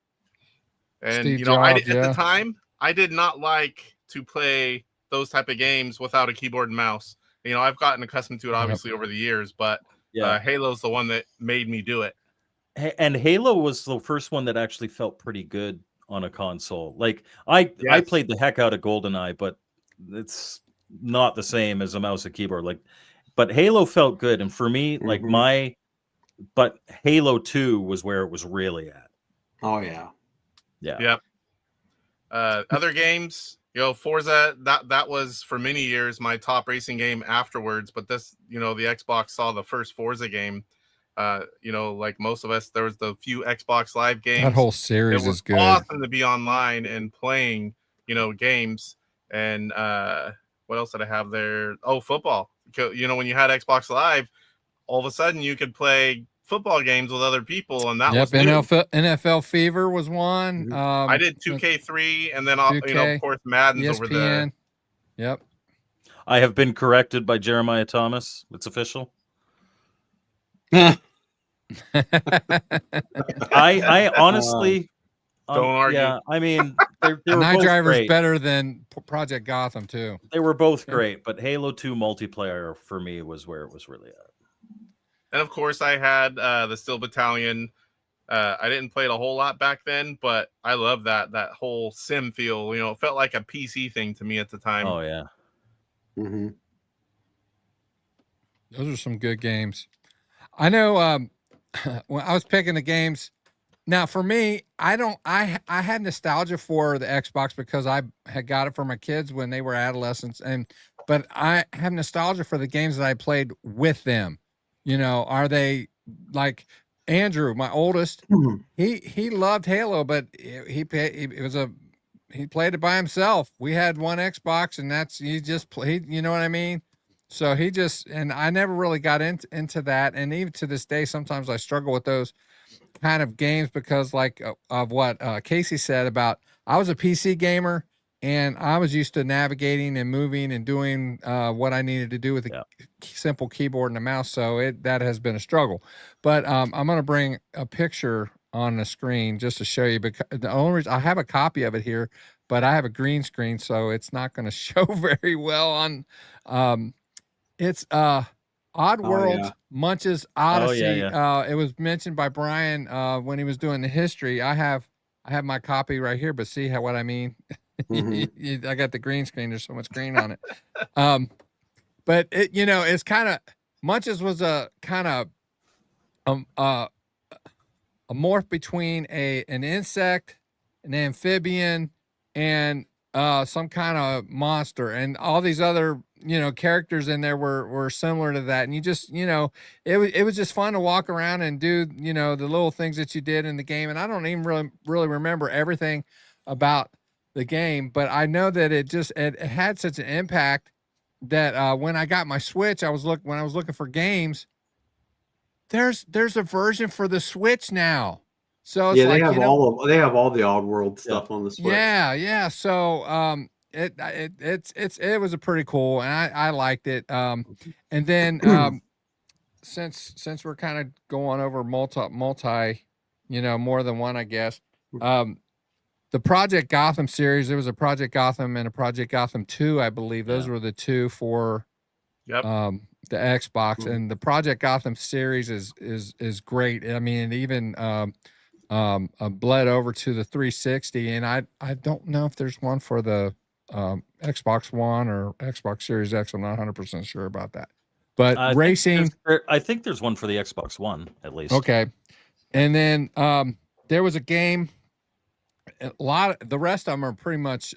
Speaker 4: And,
Speaker 1: Steve
Speaker 4: you know,
Speaker 1: Jobs,
Speaker 4: at the time, I did not like to play those type of games without a keyboard and mouse. You know, I've gotten accustomed to it, obviously, over the years, but Halo's the one that made me do it.
Speaker 3: And Halo was the first one that actually felt pretty good on a console. Like I played the heck out of GoldenEye, but it's not the same as a mouse and keyboard. Like, but Halo felt good, and for me, like but Halo 2 was where it was really at.
Speaker 2: Oh yeah,
Speaker 4: Yep. Other games, you know, Forza. That was for many years my top racing game afterwards. But this, you know, the Xbox saw the first Forza game. You know, like most of us, there was the few Xbox Live games.
Speaker 1: That whole series is good.
Speaker 4: Awesome to be online and playing, you know, games. And what else did I have there? Oh, football. You know, when you had Xbox Live, all of a sudden you could play football games with other people, and that was new.
Speaker 1: NFL Fever was one.
Speaker 4: I did 2K3, and then 2K, you know, of course, Madden's ESPN. Over there.
Speaker 1: Yep.
Speaker 3: I have been corrected by Jeremiah Thomas. It's official. I honestly
Speaker 4: don't argue.
Speaker 3: Yeah, I mean,
Speaker 1: Night Driver's better than Project Gotham too.
Speaker 3: They were both great, but Halo 2 multiplayer for me was where it was really at.
Speaker 4: And of course, I had the Steel Battalion. I didn't play it a whole lot back then, but I love that whole sim feel. You know, it felt like a PC thing to me at the time.
Speaker 3: Oh yeah.
Speaker 1: Those are some good games. I know when I was picking the games, now for me, I had nostalgia for the Xbox because I had got it for my kids when they were adolescents, but I have nostalgia for the games that I played with them. You know, are they like Andrew, my oldest? He loved Halo, but he played it by himself. We had one Xbox, and he just played. You know what I mean? So and I never really got into that. And even to this day, sometimes I struggle with those kind of games because like of what Casey said about, I was a PC gamer and I was used to navigating and moving and doing what I needed to do with a simple keyboard and a mouse. So that has been a struggle, but I'm going to bring a picture on the screen just to show you, because the only reason I have a copy of it here, but I have a green screen, so it's not going to show very well on, it's Oddworld Munch's Odyssey. It was mentioned by Brian when he was doing the history. I have my copy right here, but see what I mean? I got the green screen. There's so much green on it. But it, it's kind of Munches was a kind of a morph between an insect, an amphibian, and some kind of monster, and all these other characters in there were similar to that. And you just it was just fun to walk around and do the little things that you did in the game. And I don't even really remember everything about the game, but I know that it had such an impact that when I got my Switch, when I was looking for games, there's a version for the Switch now. So it's
Speaker 2: they have all the Oddworld stuff on the Switch.
Speaker 1: Yeah. So it was a pretty cool, and I liked it. And then since we're kind of going over multi, more than one, I guess. The Project Gotham series, there was a Project Gotham and a Project Gotham 2, I believe. Those were the two for the Xbox. And the Project Gotham series is great. I mean, it even bled over to the 360, and I don't know if there's one for the Xbox One or Xbox Series X. I'm not 100% sure about that. But racing,
Speaker 3: I think there's one for the Xbox One at least.
Speaker 1: Okay. And then there was a game. The rest of them are pretty much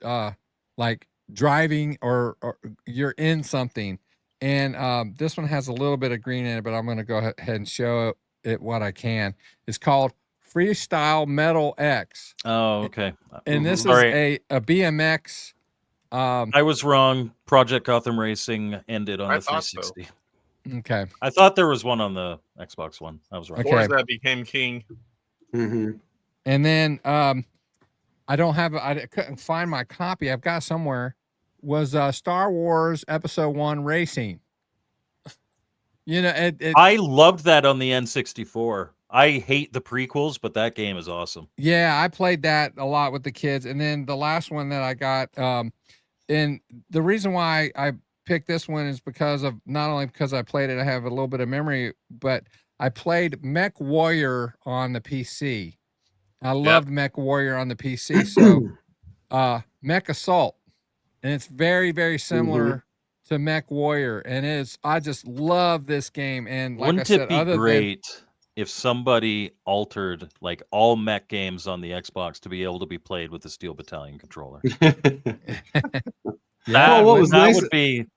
Speaker 1: like driving or you're in something. And this one has a little bit of green in it, but I'm going to go ahead and show it what I can. It's called Freestyle Metal X.
Speaker 3: Oh, okay.
Speaker 1: And this is a BMX.
Speaker 3: I was wrong. Project Gotham Racing ended on the 360.
Speaker 1: So. Okay.
Speaker 3: I thought there was one on the Xbox One. I was wrong.
Speaker 4: Okay. Forza became king.
Speaker 1: Mm-hmm. And then I couldn't find my copy. I've got somewhere. Was Star Wars Episode 1 Racing.
Speaker 3: I loved that on the N64. I hate the prequels, but that game is awesome.
Speaker 1: Yeah, I played that a lot with the kids. And then the last one that I got, and the reason why I picked this one is because of not only because I played it, I have a little bit of memory, but I played Mech Warrior on the PC. I loved Mech Warrior on the PC. So Mech Assault. And it's very, very similar to Mech Warrior. And I just love this game. And like
Speaker 3: Wouldn't
Speaker 1: I said,
Speaker 3: it be great if somebody altered like all mech games on the Xbox to be able to be played with the Steel Battalion controller? That would be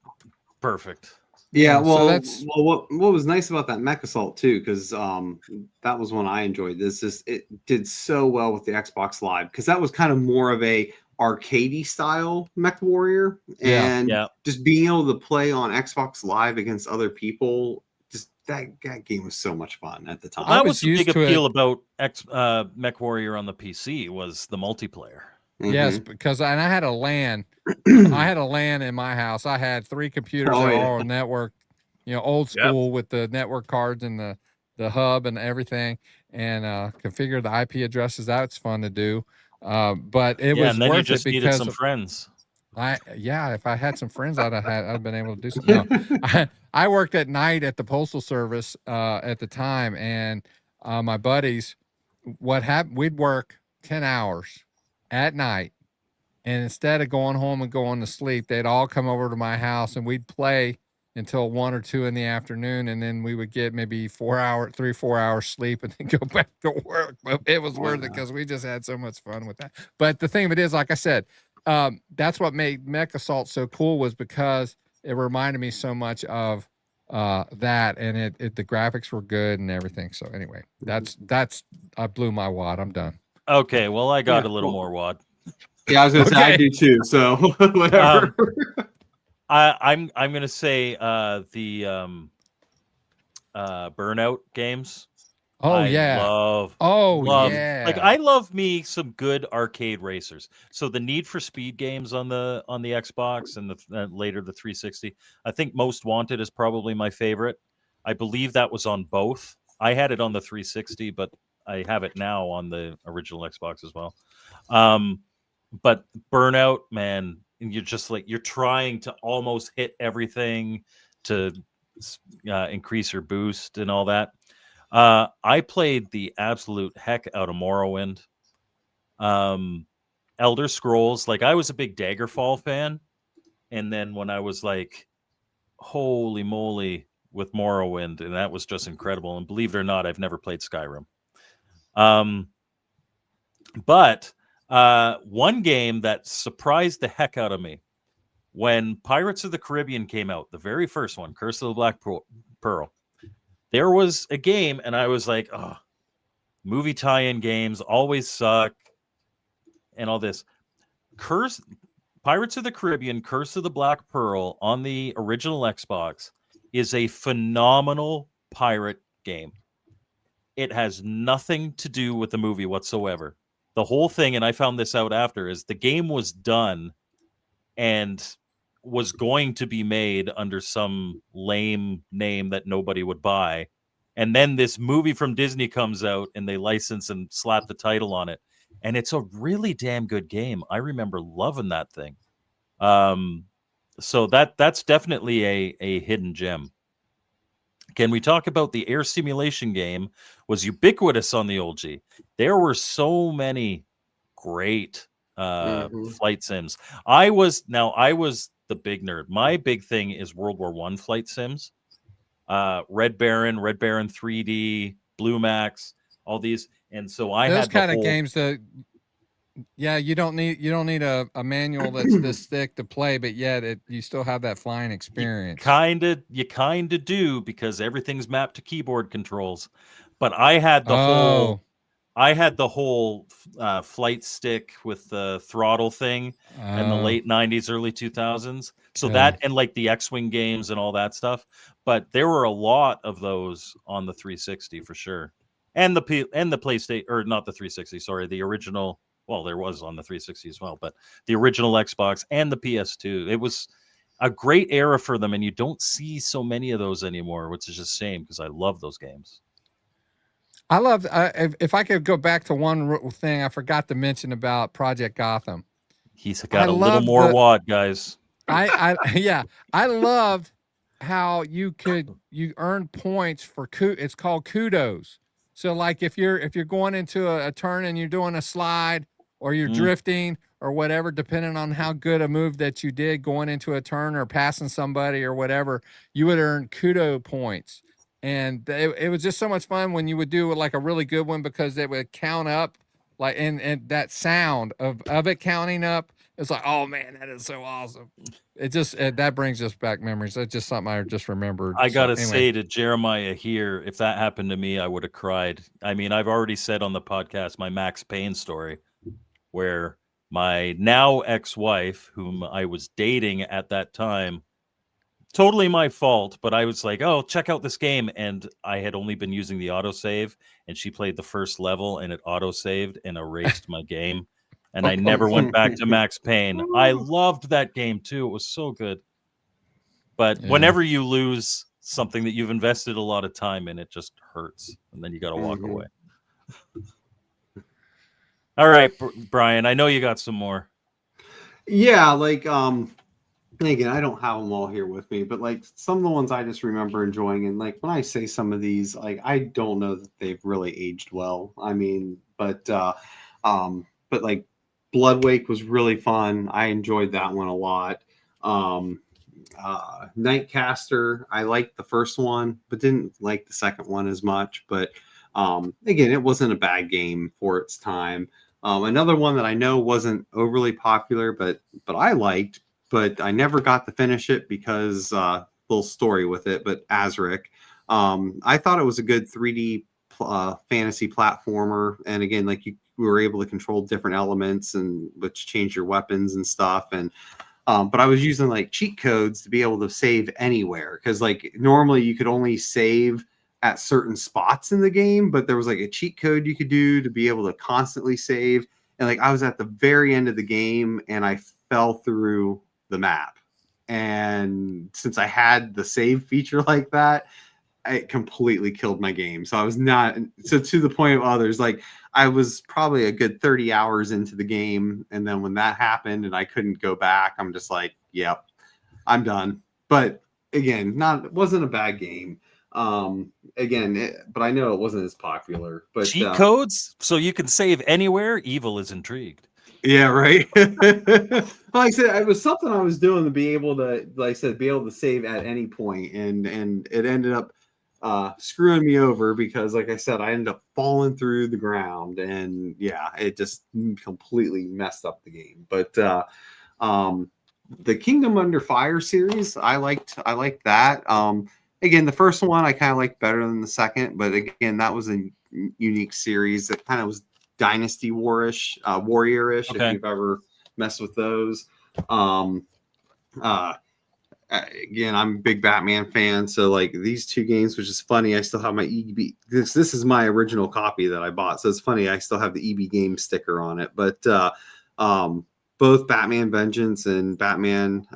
Speaker 3: perfect.
Speaker 2: Yeah, well, what was nice about that Mech Assault too, because that was one I enjoyed. It did so well with the Xbox Live because that was kind of more of a arcadey style Mech Warrior, and just being able to play on Xbox Live against other people. Just that game was so much fun at the time.
Speaker 3: Well, that was the big appeal about Mech Warrior on the PC was the multiplayer.
Speaker 1: Yes, because I had a LAN. I had a LAN in my house. I had 3 computers all networked, old school with the network cards and the hub and everything, and configure the IP addresses. That's fun to do. But it was
Speaker 3: and then
Speaker 1: worth
Speaker 3: you just
Speaker 1: it
Speaker 3: needed
Speaker 1: because
Speaker 3: some friends.
Speaker 1: If I had some friends, I'd been able to do something. No, I worked at night at the Postal Service at the time, and my buddies, we'd work 10 hours at night, and instead of going home and going to sleep, they'd all come over to my house and we'd play until 1 or 2 in the afternoon, and then we would get maybe 4 hours sleep and then go back to work. But it was worth it because we just had so much fun with that. But the thing of it is, like I said, that's what made Mech Assault so cool, was because it reminded me so much of that, and the graphics were good and everything. So anyway, that's I blew my wad. I'm done.
Speaker 3: Okay, well, I got a little more wad.
Speaker 2: Yeah, I was gonna say I do too. So whatever.
Speaker 3: I'm gonna say the Burnout games.
Speaker 1: Yeah.
Speaker 3: Like I love me some good arcade racers. So the Need for Speed games on the Xbox and later the 360. I think Most Wanted is probably my favorite. I believe that was on both. I had it on the 360, but I have it now on the original Xbox as well. But Burnout, man, and you're just like, you're trying to almost hit everything to increase your boost and all that. I played the absolute heck out of Morrowind. Elder Scrolls. Like, I was a big Daggerfall fan, and then when I was like, holy moly, with Morrowind, and that was just incredible. And believe it or not, I've never played Skyrim. But one game that surprised the heck out of me when Pirates of the Caribbean came out, the very first one, Curse of the Black Pearl, there was a game, and I was like, oh, movie tie-in games always suck, and all this. Pirates of the Caribbean, Curse of the Black Pearl on the original Xbox is a phenomenal pirate game. It has nothing to do with the movie whatsoever. The whole thing, and I found this out after, is the game was done and was going to be made under some lame name that nobody would buy. And then this movie from Disney comes out and they license and slap the title on it. And it's a really damn good game. I remember loving that thing. So that's definitely a hidden gem. Can we talk about the air simulation game? Was ubiquitous on the old G. There were so many great flight sims. I was the big nerd. My big thing is World War I flight sims. Red Baron 3D, Blue Max, all these. And so I
Speaker 1: those
Speaker 3: had
Speaker 1: kind of games that, yeah, you don't need a manual that's this thick to play, but yet you still have that flying experience.
Speaker 3: You kind of do, because everything's mapped to keyboard controls. But I had the whole flight stick with the throttle thing in the late 90s, early 2000s. So that, and like the X-Wing games and all that stuff. But there were a lot of those on the 360 for sure. And the PlayStation, or not the 360, sorry, the original. Well, there was on the 360 as well, but the original Xbox and the PS2. It was a great era for them, and you don't see so many of those anymore, which is just a shame, because I love those games.
Speaker 1: I love, if I could go back to one thing I forgot to mention about Project Gotham.
Speaker 3: He's got a little more wad, guys.
Speaker 1: I loved how you earn points for it's called kudos. So like if you're going into a turn and you're doing a slide or you're drifting or whatever, depending on how good a move that you did going into a turn or passing somebody or whatever, you would earn kudo points. And it was just so much fun when you would do like a really good one, because it would count up, like, and that sound of it counting up, it's like, oh man, that is so awesome. It just, that brings us back memories. That's just something I just remembered.
Speaker 3: I gotta say to Jeremiah here, if that happened to me, I would have cried. I mean, I've already said on the podcast my Max Payne story, where my now ex-wife, whom I was dating at that time, totally my fault, but I was like, oh, check out this game. And I had only been using the autosave, and she played the first level and it autosaved and erased my game. And I never went back to Max Payne. I loved that game too. It was so good. But whenever you lose something that you've invested a lot of time in, it just hurts. And then you got to walk away. All right, Brian, I know you got some more.
Speaker 2: Yeah, like, again, I don't have them all here with me, but like some of the ones I just remember enjoying. And like when I say some of these, like, I don't know that they've really aged well. I mean, but like Bloodwake was really fun. I enjoyed that one a lot. Nightcaster, I liked the first one, but didn't like the second one as much. But again, it wasn't a bad game for its time. Another one that I know wasn't overly popular, but I liked, but I never got to finish it because little story with it. But Azric, I thought it was a good 3D fantasy platformer, and again, like we were able to control different elements and which change your weapons and stuff. And but I was using like cheat codes to be able to save anywhere, because like normally you could only save at certain spots in the game, but there was like a cheat code you could do to be able to constantly save. And like I was at the very end of the game and I fell through the map. And since I had the save feature like that, it completely killed my game. So I was not, so to the point of others, like I was probably a good 30 hours into the game. And then when that happened and I couldn't go back, I'm just like, yep, I'm done. But again, it wasn't a bad game. But I know it wasn't as popular. But
Speaker 3: cheat codes so you can save anywhere. Evil is intrigued.
Speaker 2: Yeah, right. Like I said, it was something I was doing to be able to, like I said, be able to save at any point, and it ended up screwing me over because, like I said, I ended up falling through the ground, and yeah, it just completely messed up the game. But the Kingdom Under Fire series, I liked that. Again, the first one I kind of liked better than the second, but again, that was a unique series that kind of was Dynasty Warish, Warrior-ish,
Speaker 3: Okay.
Speaker 2: if you've ever messed with those. Again, I'm a big Batman fan, so like these two games, which is funny, I still have my EB. This is my original copy that I bought, so it's funny I still have the EB game sticker on it. But both Batman Vengeance and Batman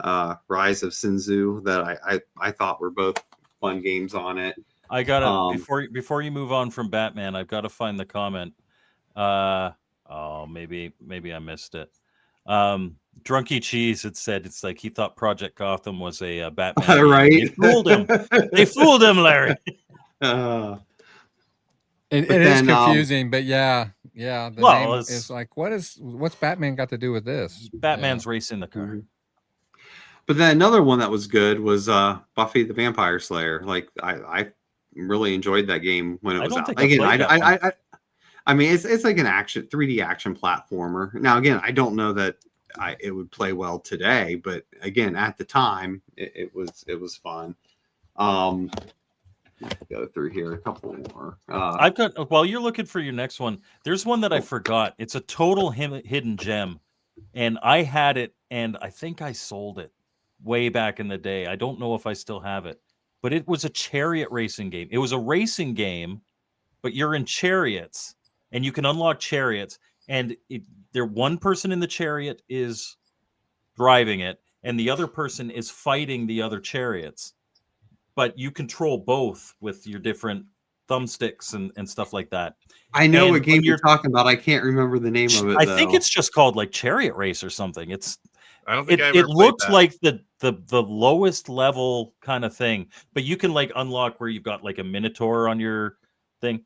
Speaker 2: Rise of Sinzu that I thought were both fun games on it.
Speaker 3: I gotta before you move on from Batman, I've got to find the comment. Maybe I missed it. Drunky Cheese had said it's like he thought Project Gotham was a Batman.
Speaker 2: Right?
Speaker 3: They fooled him. They fooled him, Larry.
Speaker 1: It is confusing, but yeah. The name is like, what's Batman got to do with this?
Speaker 3: Batman's racing the car.
Speaker 2: Mm-hmm. But then another one that was good was Buffy the Vampire Slayer. Like I really enjoyed that game when it was out. Again, I mean, it's like an 3D action platformer. Now, again, I don't know that it would play well today, but again, at the time, it was fun. Go through here a couple more.
Speaker 3: I've got, while you're looking for your next one, there's one that I forgot. It's a total hidden gem, and I had it, and I think I sold it way back in the day. I don't know if I still have it, but it was a chariot racing game. It was a racing game, but you're in chariots, and you can unlock chariots, and one person in the chariot is driving it, and the other person is fighting the other chariots. But you control both with your different thumbsticks and stuff like that.
Speaker 2: I know what game you're talking about. I can't remember the name of it.
Speaker 3: I think it's just called like Chariot Race or something.
Speaker 4: I don't think
Speaker 3: it looks like the lowest level kind of thing, but you can like unlock where you've got like a Minotaur on your thing.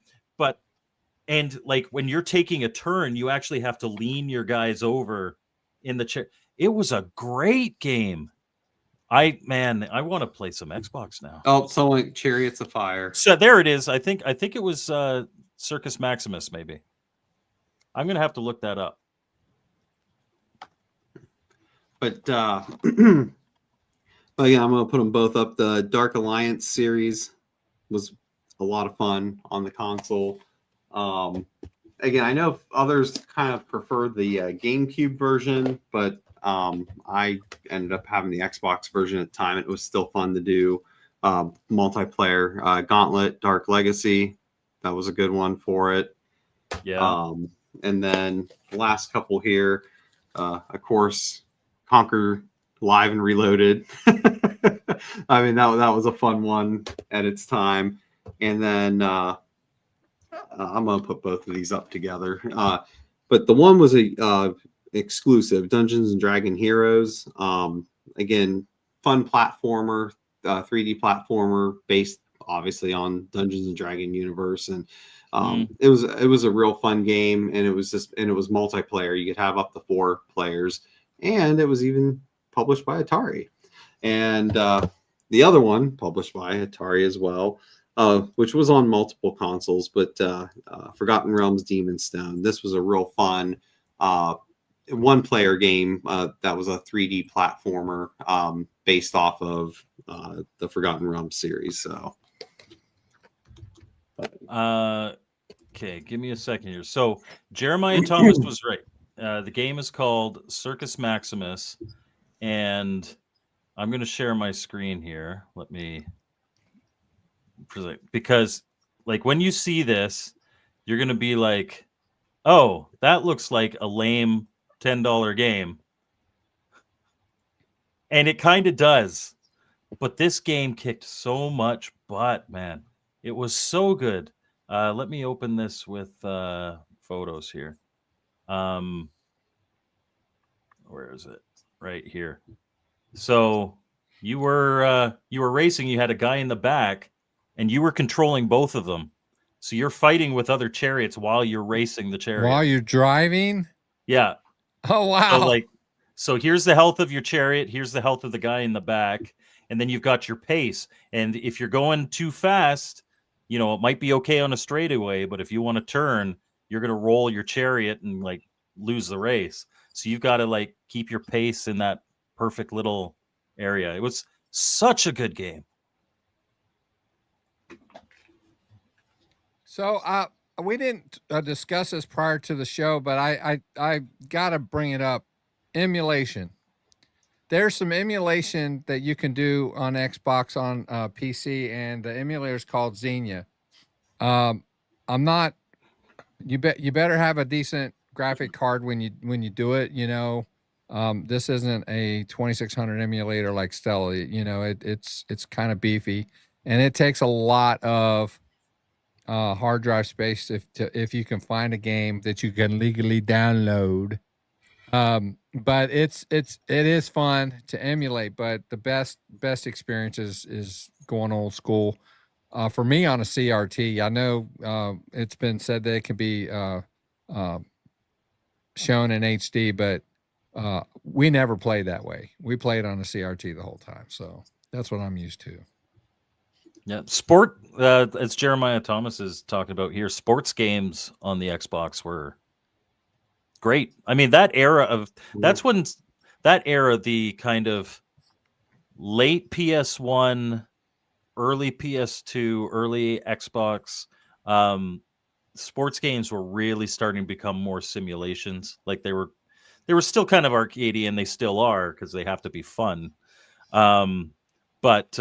Speaker 3: And like when you're taking a turn, you actually have to lean your guys over in the chair. It was a great game. I want to play some Xbox now.
Speaker 2: Oh, so like Chariots of Fire.
Speaker 3: So there it is. I think it was Circus Maximus, maybe. I'm gonna have to look that up.
Speaker 2: But yeah, I'm gonna put them both up. The Dark Alliance series was a lot of fun on the console. Again, I know others kind of prefer the GameCube version, but I ended up having the Xbox version at the time. It was still fun to do. Multiplayer, Gauntlet, Dark Legacy, that was a good one for it.
Speaker 3: Yeah.
Speaker 2: And then the last couple here, of course, Conquer Live and Reloaded. I mean, that was a fun one at its time. And then I'm gonna put both of these up together. But the one was a exclusive, Dungeons and Dragon Heroes. Again, fun platformer, 3D platformer based obviously on Dungeons and Dragon universe, and it was a real fun game, and it was multiplayer. You could have up to 4 players, and it was even published by Atari. And the other one published by Atari as well, which was on multiple consoles, but Forgotten Realms Demon Stone. This was a real fun one-player game that was a 3D platformer based off of the Forgotten Realms series. So,
Speaker 3: okay, give me a second here. So Jeremiah Thomas was right. The game is called Circus Maximus, and I'm going to share my screen here. Let me, because like when you see this, you're going to be like, oh, that looks like a lame $10 game. And it kind of does. But this game kicked so much butt, man. It was so good. Let me open this with photos here. Where is it? Right here. So you were racing, you had a guy in the back, and you were controlling both of them. So you're fighting with other chariots while you're racing the chariot.
Speaker 1: While you're driving?
Speaker 3: Yeah.
Speaker 1: Oh wow!
Speaker 3: So here's the health of your chariot. Here's the health of the guy in the back, and then you've got your pace. And if you're going too fast, it might be okay on a straightaway, but if you want to turn, you're going to roll your chariot and lose the race. So you've got to keep your pace in that perfect little area. It was such a good game.
Speaker 1: So we didn't discuss this prior to the show, but I got to bring it up. Emulation. There's some emulation that you can do on Xbox, on PC, and the emulator is called Xenia. I'm not. You better have a decent graphic card when you do it. This isn't a 2600 emulator like Stella. It's kind of beefy, and it takes a lot of hard drive space if you can find a game that you can legally download. But it is fun to emulate, but the best experience is going old school. For me on a CRT, I know it's been said that it can be shown in HD, but we never played that way. We played on a CRT the whole time, so that's what I'm used to.
Speaker 3: Yeah, sport. As Jeremiah Thomas is talking about here, sports games on the Xbox were great. I mean, that era the kind of late PS1, early PS2, early Xbox, sports games were really starting to become more simulations. Like they were still kind of arcadey, and they still are because they have to be fun. But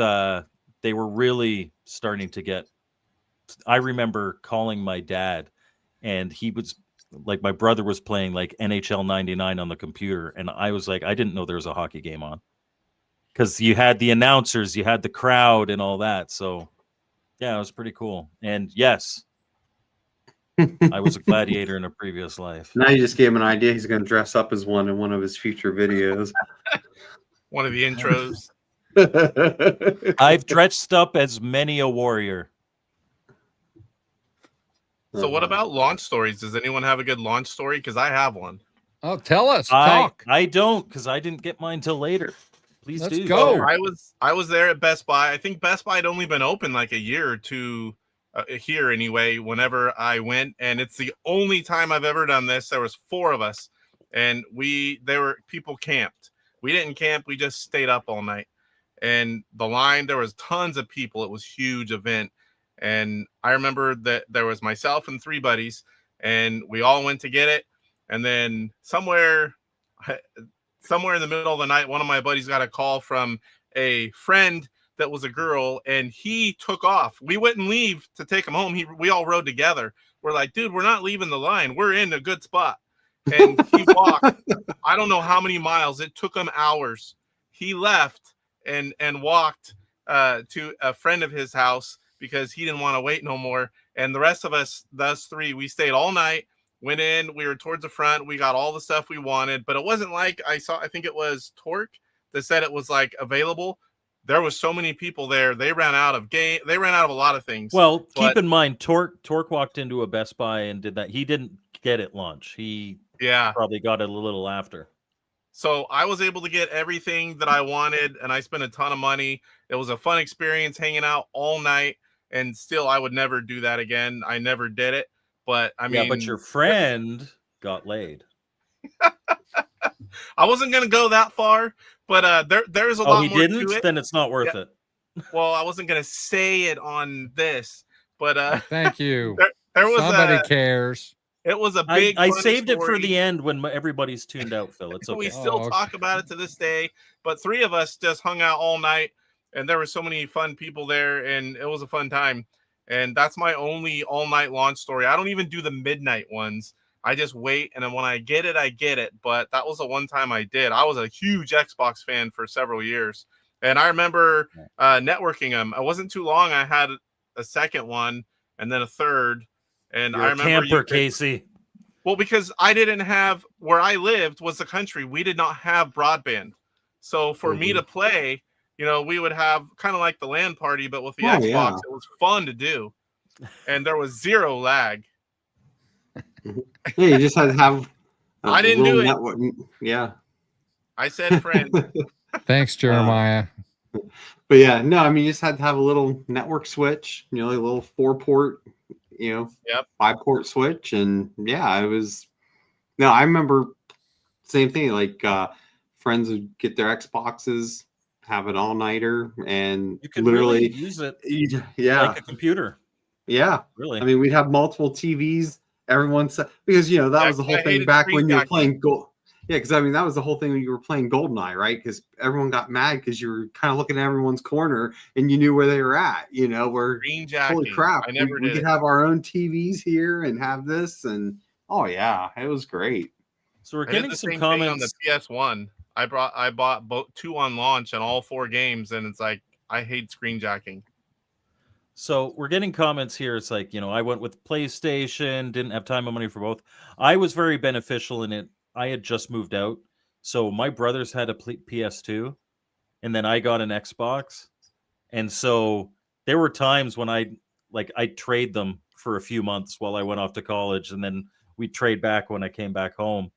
Speaker 3: they were really starting to get. I remember calling my dad, and he was my brother was playing NHL 99 on the computer, and I was like, I didn't know there was a hockey game on, because you had the announcers, you had the crowd, and all that. So, yeah, it was pretty cool. And yes, I was a gladiator in a previous life.
Speaker 2: Now you just gave him an idea. He's going to dress up as one in one of his future videos.
Speaker 4: One of the intros.
Speaker 3: I've dressed up as many a warrior.
Speaker 4: So what about launch stories? Does anyone have a good launch story? Because I have one.
Speaker 1: Oh, tell us. Talk.
Speaker 3: I don't, because I didn't get mine till later. Please
Speaker 1: Let's
Speaker 3: do.
Speaker 1: go.
Speaker 4: So I was there at Best Buy. I think Best Buy had only been open like a year or two here anyway, whenever I went. And it's the only time I've ever done this. There was 4 of us, and people camped. We didn't camp. We just stayed up all night. And the line, there was tons of people. It was a huge event. And I remember that there was myself and 3 buddies, and we all went to get it. And then somewhere in the middle of the night, one of my buddies got a call from a friend that was a girl, and he took off. We wouldn't leave to take him home. We all rode together. We're like, dude, we're not leaving the line. We're in a good spot. And he walked, I don't know how many miles. It took him hours. He left and walked to a friend of his house, because he didn't want to wait no more. And the rest of us 3, we stayed all night, went in, we were towards the front, we got all the stuff we wanted, but it wasn't like I think it was Torque that said it was available. There was so many people there. They ran out of a lot of things.
Speaker 3: Well, keep in mind, Torque walked into a Best Buy and did that. He didn't get it lunch. He probably got it a little after.
Speaker 4: So I was able to get everything that I wanted, and I spent a ton of money. It was a fun experience hanging out all night. And still, I would never do that again. I never did it. But I mean,
Speaker 3: but your friend got laid.
Speaker 4: I wasn't going to go that far, but there's a lot more
Speaker 3: didn't?
Speaker 4: to it.
Speaker 3: Then it's not worth it.
Speaker 4: Well, I wasn't going to say it on this, but
Speaker 1: thank you.
Speaker 4: There was
Speaker 1: somebody cares.
Speaker 4: It was a big.
Speaker 3: I saved it for the end when everybody's tuned out, Phil. It's okay.
Speaker 4: We still talk about it to this day. But 3 of us just hung out all night. And there were so many fun people there, and it was a fun time. And that's my only all-night launch story. I don't even do the midnight ones. I just wait, and then when I get it, I get it. But that was the one time I did. I was a huge Xbox fan for several years. And I remember networking them. It wasn't too long. I had a second one, and then a third. And
Speaker 3: You're
Speaker 4: I remember
Speaker 3: camper, Casey.
Speaker 4: Well, because I didn't have, where I lived was the country. We did not have broadband. So for me to play, we would have kind of like the LAN party, but with the Xbox, it was fun to do. And there was 0 lag.
Speaker 2: Yeah, you just had to have
Speaker 4: I didn't do it.
Speaker 2: Network, yeah.
Speaker 4: I said friend.
Speaker 1: Thanks, Jeremiah.
Speaker 2: But yeah, no, I mean, you just had to have a little network switch, a little 4-port,
Speaker 4: Yep.
Speaker 2: 5-port switch. And yeah, it was, no, I remember same thing, like friends would get their Xboxes, have an all-nighter, and
Speaker 3: You could
Speaker 2: literally
Speaker 3: really use it
Speaker 2: like
Speaker 3: a computer.
Speaker 2: Yeah.
Speaker 3: Really.
Speaker 2: I mean, we'd have multiple TVs, everyone's, because, that was the whole thing back when you were playing Gold. Yeah, because I mean, that was the whole thing when you were playing GoldenEye, right? Because everyone got mad because you were kind of looking at everyone's corner and you knew where they were at. Where holy crap, we could have our own TVs here and have this, and oh yeah, it was great.
Speaker 3: So we're getting some comments
Speaker 4: on the PS1. I bought both 2 on launch and all 4 games, and it's like I hate screen jacking.
Speaker 3: So we're getting comments here. It's like, I went with PlayStation, didn't have time and money for both. I was very beneficial in it. I had just moved out. So my brothers had a PS2, and then I got an Xbox. And so there were times when I'd trade them for a few months while I went off to college, and then we'd trade back when I came back home.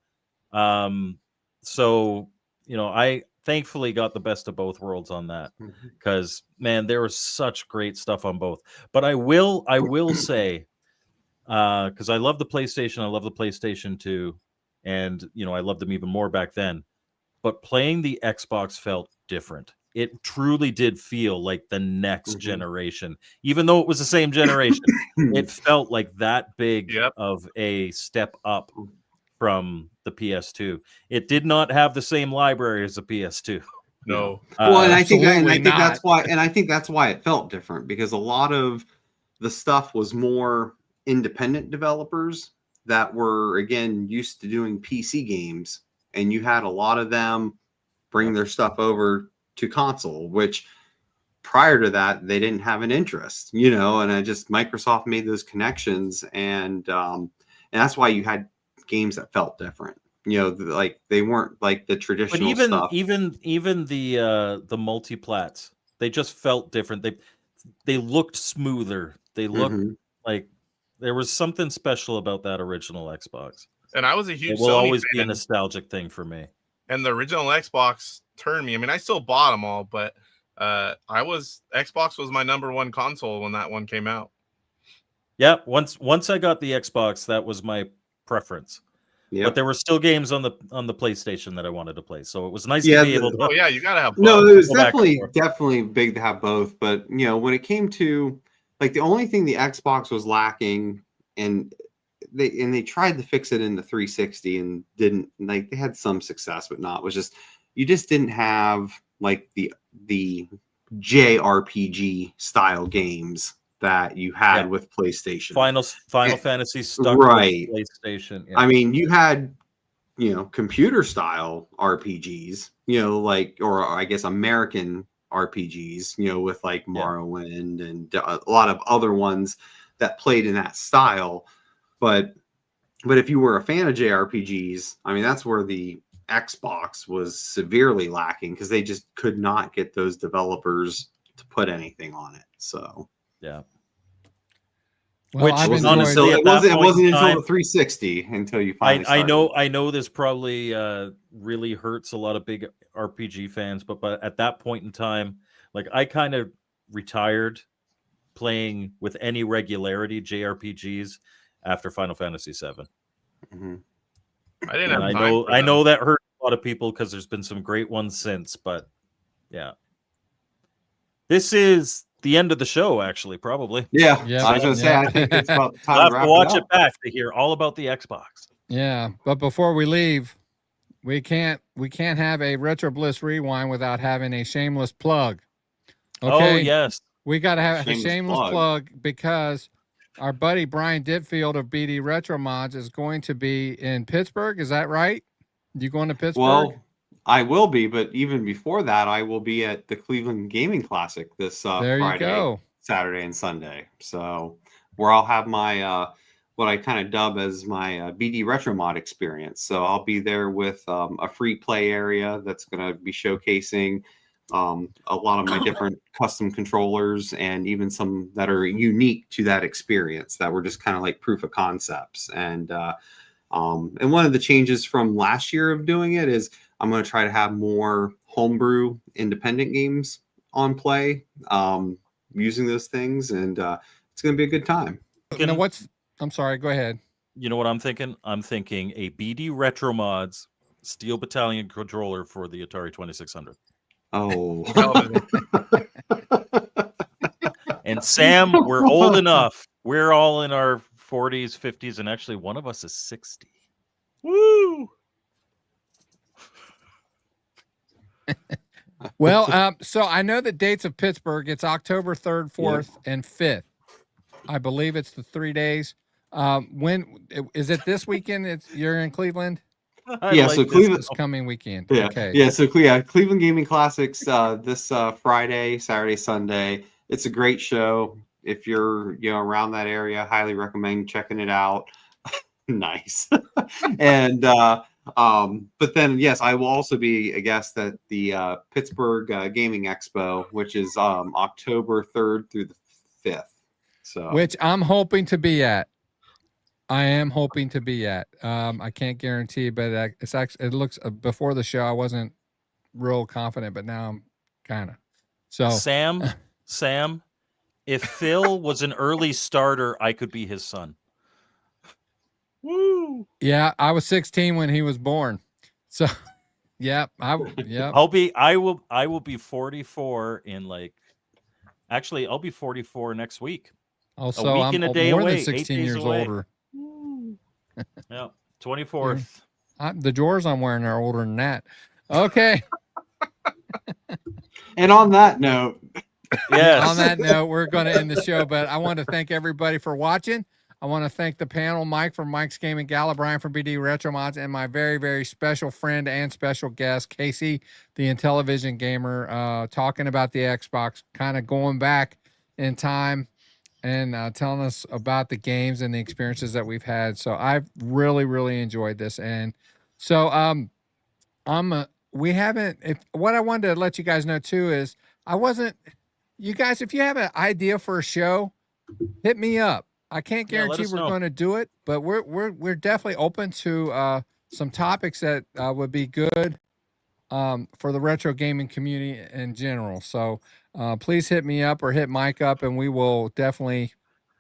Speaker 3: So, I thankfully got the best of both worlds on that, because man, there was such great stuff on both. But I will say, because I love the PlayStation, I love the PlayStation 2, and I loved them even more back then. But playing the Xbox felt different. It truly did feel like the next generation, even though it was the same generation. It felt like that big of a step up from the PS2. It did not have the same library as the PS2.
Speaker 4: No.
Speaker 2: Well, and I think that's why it felt different, because a lot of the stuff was more independent developers that were, again, used to doing PC games, and you had a lot of them bring their stuff over to console, which prior to that they didn't have an interest, and Microsoft made those connections, and that's why you had games that felt different. Like they weren't like the traditional stuff.
Speaker 3: Even the multiplats, they just felt different. They looked smoother. They looked like there was something special about that original Xbox.
Speaker 4: And I was a huge
Speaker 3: It will
Speaker 4: Sony
Speaker 3: always be a
Speaker 4: fan,
Speaker 3: nostalgic thing for me.
Speaker 4: and the original Xbox turned me. I mean, I still bought them all, but Xbox was my number one console when that one came out.
Speaker 3: Yeah, once I got the Xbox, that was my preference. Yep. But there were still games on the PlayStation that I wanted to play, so it was nice to be able to.
Speaker 4: Oh yeah, you gotta have both.
Speaker 2: No, it was definitely big to have both. But when it came to the only thing the Xbox was lacking, and they tried to fix it in the 360 and didn't, they had some success, but not, was just you just didn't have the JRPG style games that you had with PlayStation.
Speaker 3: Final Fantasy stuck with PlayStation.
Speaker 2: Yeah. I mean, you had computer style RPGs, or I guess American RPGs, with Morrowind and a lot of other ones that played in that style. But if you were a fan of JRPGs, I mean, that's where the Xbox was severely lacking, because they just could not get those developers to put anything on it. So
Speaker 3: yeah.
Speaker 1: Well,
Speaker 3: which honestly,
Speaker 2: it wasn't until the 360 until you finally started.
Speaker 3: I know this probably really hurts a lot of big RPG fans, but at that point in time, I kind of retired playing with any regularity JRPGs after Final Fantasy VII.
Speaker 4: I didn't have time.
Speaker 3: I know that hurt a lot of people, because there's been some great ones since, but yeah. This is the end of the show, actually, probably.
Speaker 2: Yeah. I was going to say, I think it's about time
Speaker 3: I'll have to watch it back to hear all about the Xbox.
Speaker 1: Yeah, but before we leave, we can't have a Retro Bliss Rewind without having a shameless plug. Okay?
Speaker 3: Oh, yes.
Speaker 1: We got to have a shameless plug, because our buddy Brian Ditfield of BD Retro Mods is going to be in Pittsburgh. Is that right? You going to Pittsburgh?
Speaker 2: Well, I will be, but even before that, I will be at the Cleveland Gaming Classic this Friday, Saturday, and Sunday. So where I'll have my what I kind of dub as my BD Retro Mod experience. So I'll be there with a free play area that's going to be showcasing a lot of my different custom controllers, and even some that are unique to that experience that were just kind of like proof of concepts. And And one of the changes from last year of doing it is I'm going to try to have more homebrew independent games on play using those things, and it's going to be a good time.
Speaker 1: Now, I'm sorry, go ahead.
Speaker 3: You know what I'm thinking? I'm thinking a BD Retro Mods Steel Battalion controller for the Atari 2600.
Speaker 2: Oh.
Speaker 3: And Sam, we're old enough. We're all in our 40s, 50s, and actually one of us is 60. Woo!
Speaker 1: Well, so I know the dates of Pittsburgh. It's October 3rd, 4th, and 5th. I believe it's the 3 days. When is it this weekend? You're in Cleveland?
Speaker 2: So Cleveland
Speaker 1: this coming weekend.
Speaker 2: Yeah.
Speaker 1: Okay.
Speaker 2: Yeah. So Cleveland Gaming Classics this Friday, Saturday, Sunday. It's a great show. If you're around that area, highly recommend checking it out. Nice. And but then yes, I will also be a guest at the Pittsburgh Gaming Expo, which is October 3rd through the 5th. So
Speaker 1: which I'm hoping to be at. I am hoping to be at. I can't guarantee, but it's actually, it looks before the show I wasn't real confident, but now I'm kind of. So
Speaker 3: Sam, if Phil was an early starter, I could be his son.
Speaker 1: Woo! Yeah, I was 16 when he was born. So, yeah, I
Speaker 3: will be 44 in actually I'll be 44 next week.
Speaker 1: Also,
Speaker 3: a week
Speaker 1: I'm
Speaker 3: and a day
Speaker 1: more
Speaker 3: away,
Speaker 1: than 16 years older.
Speaker 3: Yeah, 24th.
Speaker 1: The drawers I'm wearing are older than that. Okay.
Speaker 2: And on that note,
Speaker 3: yes.
Speaker 1: On that note, we're going to end the show, but I want to thank everybody for watching. I want to thank the panel, Mike from Mike's Gaming Gala, Brian from BD Retro Mods, and my very, very special friend and special guest, Casey, the Intellivision gamer, talking about the Xbox, kind of going back in time and telling us about the games and the experiences that we've had. So I've really, really enjoyed this. And so what I wanted to let you guys know too is you guys, if you have an idea for a show, hit me up. I can't guarantee we're going to do it, but we're definitely open to some topics that would be good for the retro gaming community in general. So please hit me up or hit Mike up, and we will definitely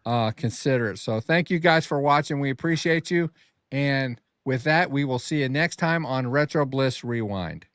Speaker 1: consider it. So thank you guys for watching. We appreciate you. And with that, we will see you next time on Retro Bliss Rewind.